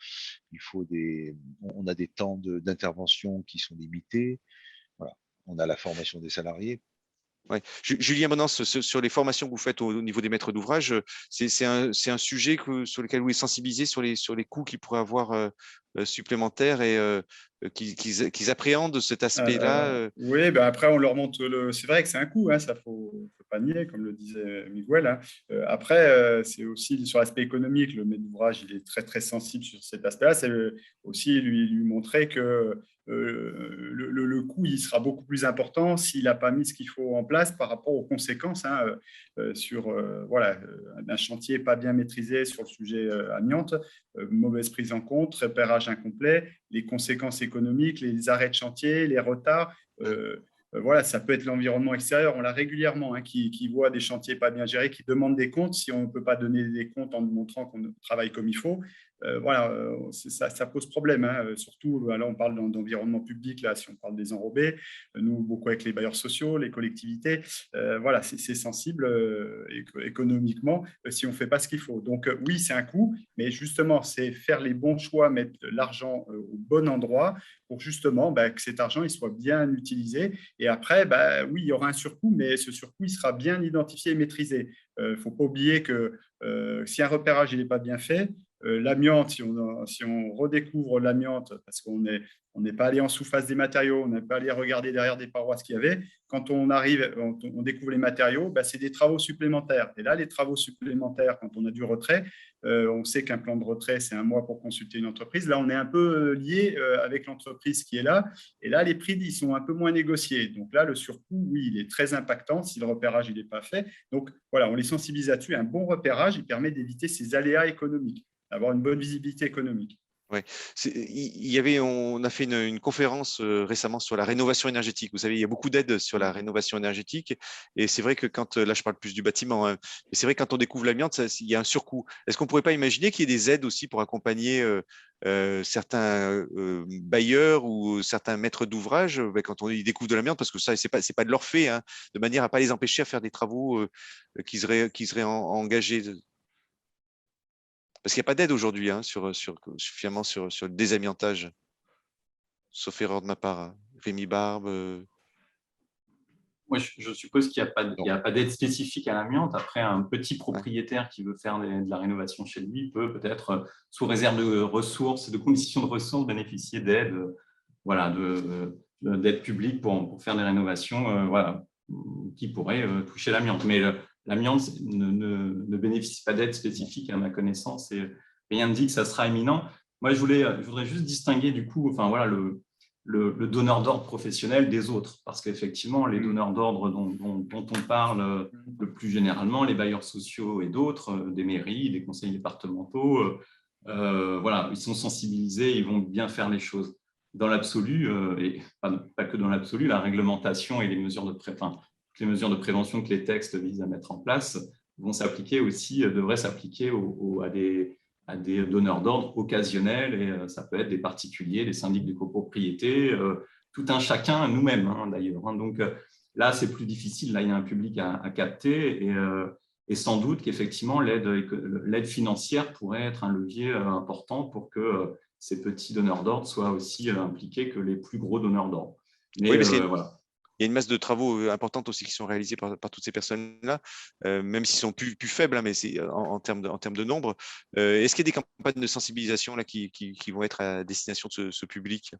a des temps d'intervention qui sont limités. Voilà. On a la formation des salariés. Ouais. Julien, maintenant, sur les formations que vous faites au niveau des maîtres d'ouvrage, c'est un sujet sur lequel vous êtes sensibilisé sur les coûts qu'ils pourraient avoir supplémentaires et qu'ils appréhendent cet aspect-là. Oui, après, on leur montre c'est vrai que c'est un coût, ça faut pas nier, comme le disait Miguel. Après, c'est aussi sur l'aspect économique. Le maître d'ouvrage, il est très, très sensible sur cet aspect-là. C'est aussi lui montrer que le coût, il sera beaucoup plus important s'il n'a pas mis ce qu'il faut en place par rapport aux conséquences sur un chantier pas bien maîtrisé sur le sujet amiante, mauvaise prise en compte, repérage incomplet, les conséquences économiques, les arrêts de chantier, les retards. Ça peut être l'environnement extérieur. On l'a régulièrement, qui voit des chantiers pas bien gérés, qui demande des comptes. Si on ne peut pas donner des comptes en montrant qu'on travaille comme il faut, ça pose problème. Surtout, là, on parle d'environnement public, là, si on parle des enrobés. Nous, beaucoup avec les bailleurs sociaux, les collectivités. C'est sensible économiquement si on ne fait pas ce qu'il faut. Donc, oui, c'est un coût, mais justement, c'est faire les bons choix, mettre l'argent au bon endroit pour justement que cet argent il soit bien utilisé. Et après, oui, il y aura un surcoût, mais ce surcoût, il sera bien identifié et maîtrisé. Il ne faut pas oublier que si un repérage n'est pas bien fait, l'amiante, si on redécouvre l'amiante, parce qu'on n'est pas allé en sous-face des matériaux, on n'est pas allé regarder derrière des parois ce qu'il y avait, quand on arrive, on découvre les matériaux, c'est des travaux supplémentaires. Et là, les travaux supplémentaires, quand on a du retrait, on sait qu'un plan de retrait, c'est 1 mois pour consulter une entreprise. Là, on est un peu lié avec l'entreprise qui est là. Et là, les prix, ils sont un peu moins négociés. Donc là, le surcoût, oui, il est très impactant si le repérage n'est pas fait. Donc voilà, on les sensibilise là-dessus. Un bon repérage, il permet d'éviter ces aléas économiques, d'avoir une bonne visibilité économique. Ouais. On a fait une conférence récemment sur la rénovation énergétique. Vous savez, il y a beaucoup d'aides sur la rénovation énergétique. Et c'est vrai que là, je parle plus du bâtiment, mais c'est vrai que quand on découvre l'amiante, il y a un surcoût. Est-ce qu'on ne pourrait pas imaginer qu'il y ait des aides aussi pour accompagner certains bailleurs ou certains maîtres d'ouvrage quand ils découvrent de l'amiante, parce que ça, c'est pas de leur fait, de manière à ne pas les empêcher à faire des travaux qui seraient engagés. Parce qu'il n'y a pas d'aide aujourd'hui finalement sur le désamiantage, sauf erreur de ma part. Rémi Barbe. Moi, je suppose qu'il n'y a pas d'aide spécifique à l'amiante. Après, un petit propriétaire qui veut faire de la rénovation chez lui peut peut-être, sous réserve de ressources, de conditions de ressources, bénéficier d'aide d'aide publique pour faire des rénovations qui pourraient toucher l'amiante. Mais l'amiante ne bénéficie pas d'aide spécifique à ma connaissance et rien ne dit que ça sera imminent. Moi, je voudrais juste distinguer du coup, enfin voilà, le donneur d'ordre professionnel des autres, parce qu'effectivement, les donneurs d'ordre dont on parle le plus généralement, les bailleurs sociaux et d'autres, des mairies, des conseils départementaux, voilà, ils sont sensibilisés, ils vont bien faire les choses. Dans l'absolu, et pas que dans l'absolu, la réglementation et les mesures les mesures de prévention que les textes visent à mettre en place vont s'appliquer aussi, devraient s'appliquer à des donneurs d'ordre occasionnels, et ça peut être des particuliers, des syndics de copropriété, tout un chacun, nous-mêmes d'ailleurs. Donc là, c'est plus difficile, là, il y a un public à capter, et sans doute qu'effectivement, l'aide financière pourrait être un levier important pour que ces petits donneurs d'ordre soient aussi impliqués que les plus gros donneurs d'ordre. Oui, parce qu'il voilà. y a une masse de travaux importantes aussi qui sont réalisés par toutes ces personnes-là, même s'ils sont plus faibles, hein, mais c'est en termes de nombre. Est-ce qu'il y a des campagnes de sensibilisation là, qui vont être à destination de ce public?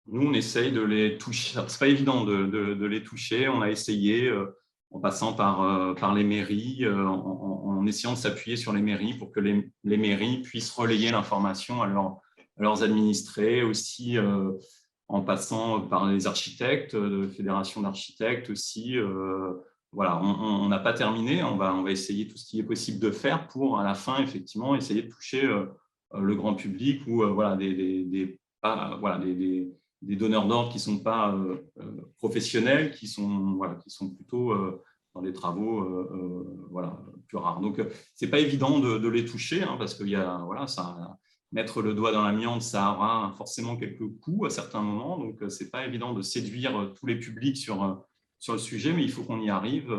Nous, on essaye de les toucher. Ce n'est pas évident de les toucher. On a essayé en passant par les mairies, en essayant de s'appuyer sur les mairies pour que les mairies puissent relayer l'information à leurs administrés, aussi en passant par les architectes, de fédération d'architectes aussi. Voilà, on n'a pas terminé. On va essayer tout ce qui est possible de faire pour, à la fin, effectivement, essayer de toucher le grand public ou voilà, des donneurs d'ordre qui ne sont pas professionnels, qui sont plutôt dans des travaux voilà, plus rares. Donc, ce n'est pas évident de les toucher, hein, parce que mettre le doigt dans l'amiante, ça aura forcément quelques coûts à certains moments. Donc, ce n'est pas évident de séduire tous les publics sur le sujet, mais il faut qu'on y arrive.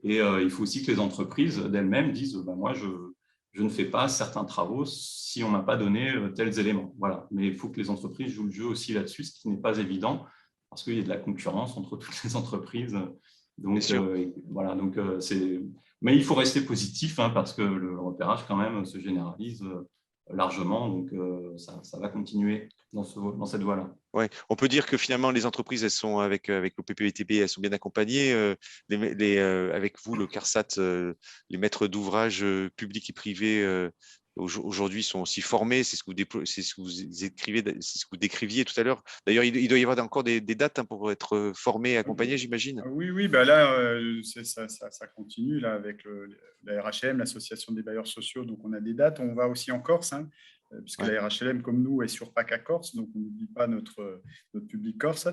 Et il faut aussi que les entreprises d'elles-mêmes disent moi, je ne fais pas certains travaux si on ne m'a pas donné tels éléments. Voilà. Mais il faut que les entreprises jouent le jeu aussi là-dessus, ce qui n'est pas évident, parce qu'il y a de la concurrence entre toutes les entreprises. Donc, voilà. Donc, mais il faut rester positif, hein, parce que le repérage, quand même, se généralise largement. Donc, ça va continuer dans cette voie-là. Ouais. On peut dire que finalement, les entreprises, elles sont avec l'OPPBTP, elles sont bien accompagnées. Avec vous, le CARSAT, les maîtres d'ouvrage publics et privés aujourd'hui sont aussi formés. C'est ce que vous écrivez, c'est ce que vous décriviez tout à l'heure. D'ailleurs, il doit y avoir encore des dates pour être formés et accompagnés, j'imagine. Oui, bah là, ça continue là, avec la RHM, l'Association des bailleurs sociaux. Donc, on a des dates. On va aussi en Corse, hein, puisque la RHLM, comme nous, est sur PACA Corse, donc on n'oublie pas notre public corse.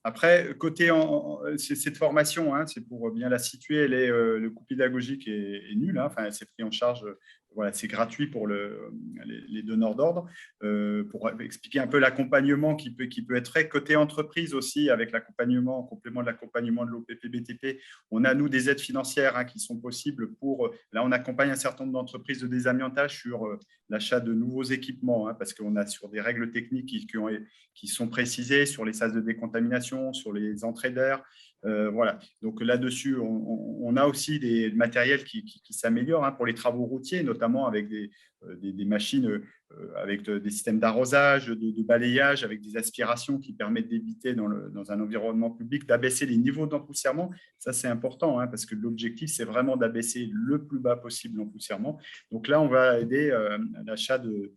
Après, côté cette formation, hein, c'est pour bien la situer, le coût pédagogique est nul, hein, enfin, c'est pris en charge. Voilà, c'est gratuit pour les donneurs d'ordre. Pour expliquer un peu l'accompagnement qui peut être fait. Côté entreprise aussi, avec l'accompagnement, en complément de l'accompagnement de l'OPPBTP, on a, nous, des aides financières qui sont possibles pour… Là, on accompagne un certain nombre d'entreprises de désamiantage sur l'achat de nouveaux équipements, parce qu'on a sur des règles techniques qui sont précisées sur les sas de décontamination, sur les entrées d'air. Voilà. Donc là-dessus, on a aussi des matériels qui s'améliorent pour les travaux routiers, notamment avec des machines avec des systèmes d'arrosage, de balayage, avec des aspirations qui permettent d'éviter dans un environnement public d'abaisser les niveaux d'empoussièrement. Ça, c'est important, parce que l'objectif, c'est vraiment d'abaisser le plus bas possible l'empoussièrement. Donc là, on va aider à l'achat de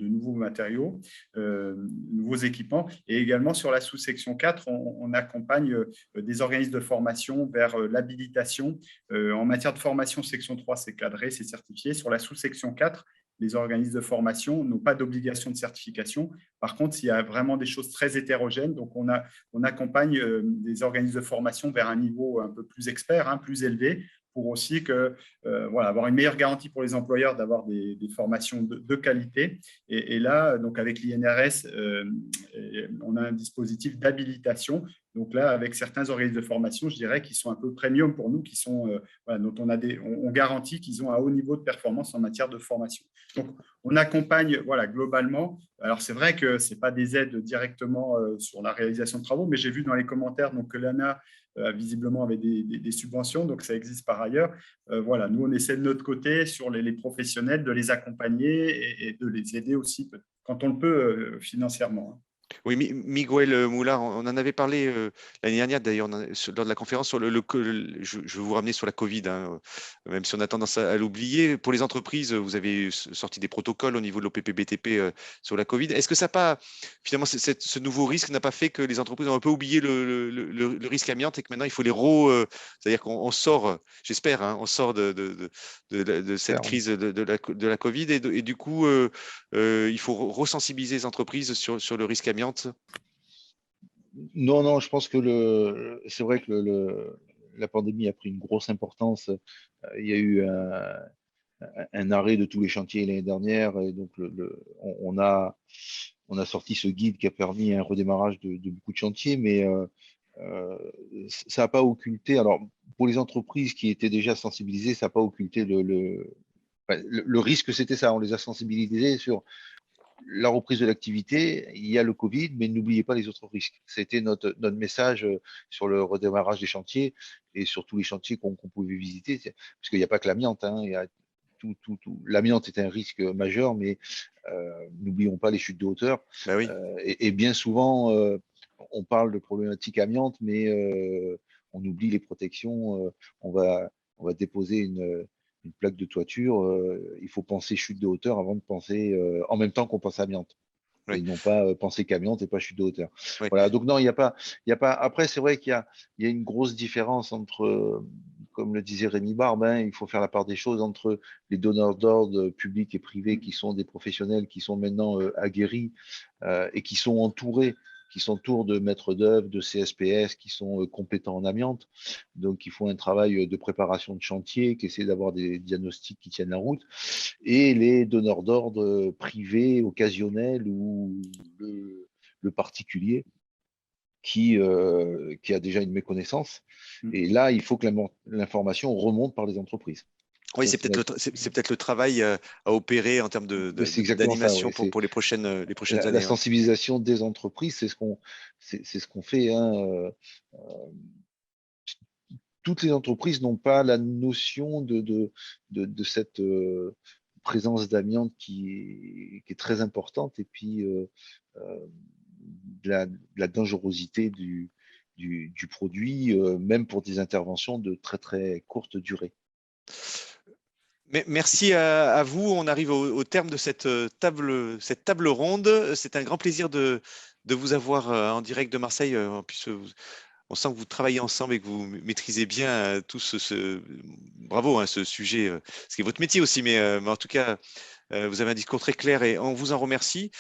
nouveaux matériaux, nouveaux équipements. Et également, sur la sous-section 4, on accompagne des organismes de formation vers l'habilitation. En matière de formation, section 3, c'est cadré, c'est certifié. Sur la sous-section 4, les organismes de formation n'ont pas d'obligation de certification. Par contre, il y a vraiment des choses très hétérogènes. Donc, on accompagne des organismes de formation vers un niveau un peu plus expert, plus élevé, pour aussi avoir une meilleure garantie pour les employeurs d'avoir des formations de qualité. Et là, donc avec l'INRS, on a un dispositif d'habilitation. Donc là, avec certains organismes de formation, je dirais, qui sont un peu premium pour nous, qui sont, dont on garantit qu'ils ont un haut niveau de performance en matière de formation. Donc, on accompagne globalement. Alors, c'est vrai que ce n'est pas des aides directement sur la réalisation de travaux, mais j'ai vu dans les commentaires que l'ANA visiblement avait des subventions, donc ça existe par ailleurs. Voilà, nous, on essaie de notre côté, sur les professionnels, de les accompagner et de les aider aussi, quand on le peut, financièrement. Oui, Miguel Moulard, on en avait parlé l'année dernière, d'ailleurs, lors de la conférence sur je vais vous ramener sur la Covid, hein, même si on a tendance à l'oublier. Pour les entreprises, vous avez sorti des protocoles au niveau de l'OPP-BTP sur la Covid. Est-ce que ça n'a pas, finalement, ce nouveau risque n'a pas fait que les entreprises ont un peu oublié le risque amiante et que maintenant, il faut c'est-à-dire qu'on sort, j'espère, hein, on sort de cette crise de la Covid et du coup, il faut resensibiliser les entreprises sur le risque amiante. Non, non, je pense que c'est vrai que la pandémie a pris une grosse importance. Il y a eu un arrêt de tous les chantiers l'année dernière, et donc on a sorti ce guide qui a permis un redémarrage de beaucoup de chantiers, mais euh, ça n'a pas occulté. Alors, pour les entreprises qui étaient déjà sensibilisées, ça n'a pas occulté le risque, c'était ça. On les a sensibilisés sur la reprise de l'activité, il y a le Covid, mais n'oubliez pas les autres risques. C'était notre message sur le redémarrage des chantiers et sur tous les chantiers qu'on pouvait visiter, parce qu'il n'y a pas que l'amiante, hein, il y a tout. L'amiante est un risque majeur, mais n'oublions pas les chutes de hauteur. Bah oui. Et bien souvent, on parle de problématiques amiante, mais on oublie les protections. On va déposer une plaque de toiture, il faut penser chute de hauteur avant de penser, en même temps qu'on pense amiante. Oui. Et non pas penser qu'amiante et pas chute de hauteur. Oui. Voilà, donc non, il n'y a pas. Après, c'est vrai qu'il y a une grosse différence entre, comme le disait Rémi Barbe, hein, il faut faire la part des choses entre les donneurs d'ordre publics et privés qui sont des professionnels qui sont maintenant aguerris et qui sont entourés de maîtres d'œuvre, de CSPS, qui sont compétents en amiante. Donc, il faut un travail de préparation de chantier, qui essaie d'avoir des diagnostics qui tiennent la route. Et les donneurs d'ordre privés, occasionnels ou le particulier qui a déjà une méconnaissance. Et là, il faut que l'information remonte par les entreprises. Oui, c'est peut-être le travail à opérer en termes d'animation pour les prochaines années. La sensibilisation des entreprises, c'est ce qu'on fait. Hein. Toutes les entreprises n'ont pas la notion de cette présence d'amiante qui est très importante, et puis de la dangerosité du produit, même pour des interventions de très très courte durée. Merci à vous. On arrive au terme de cette table ronde. C'est un grand plaisir de vous avoir en direct de Marseille. En plus, on sent que vous travaillez ensemble et que vous maîtrisez bien tout bravo, hein, ce sujet, ce qui est votre métier aussi, mais en tout cas, vous avez un discours très clair et on vous en remercie.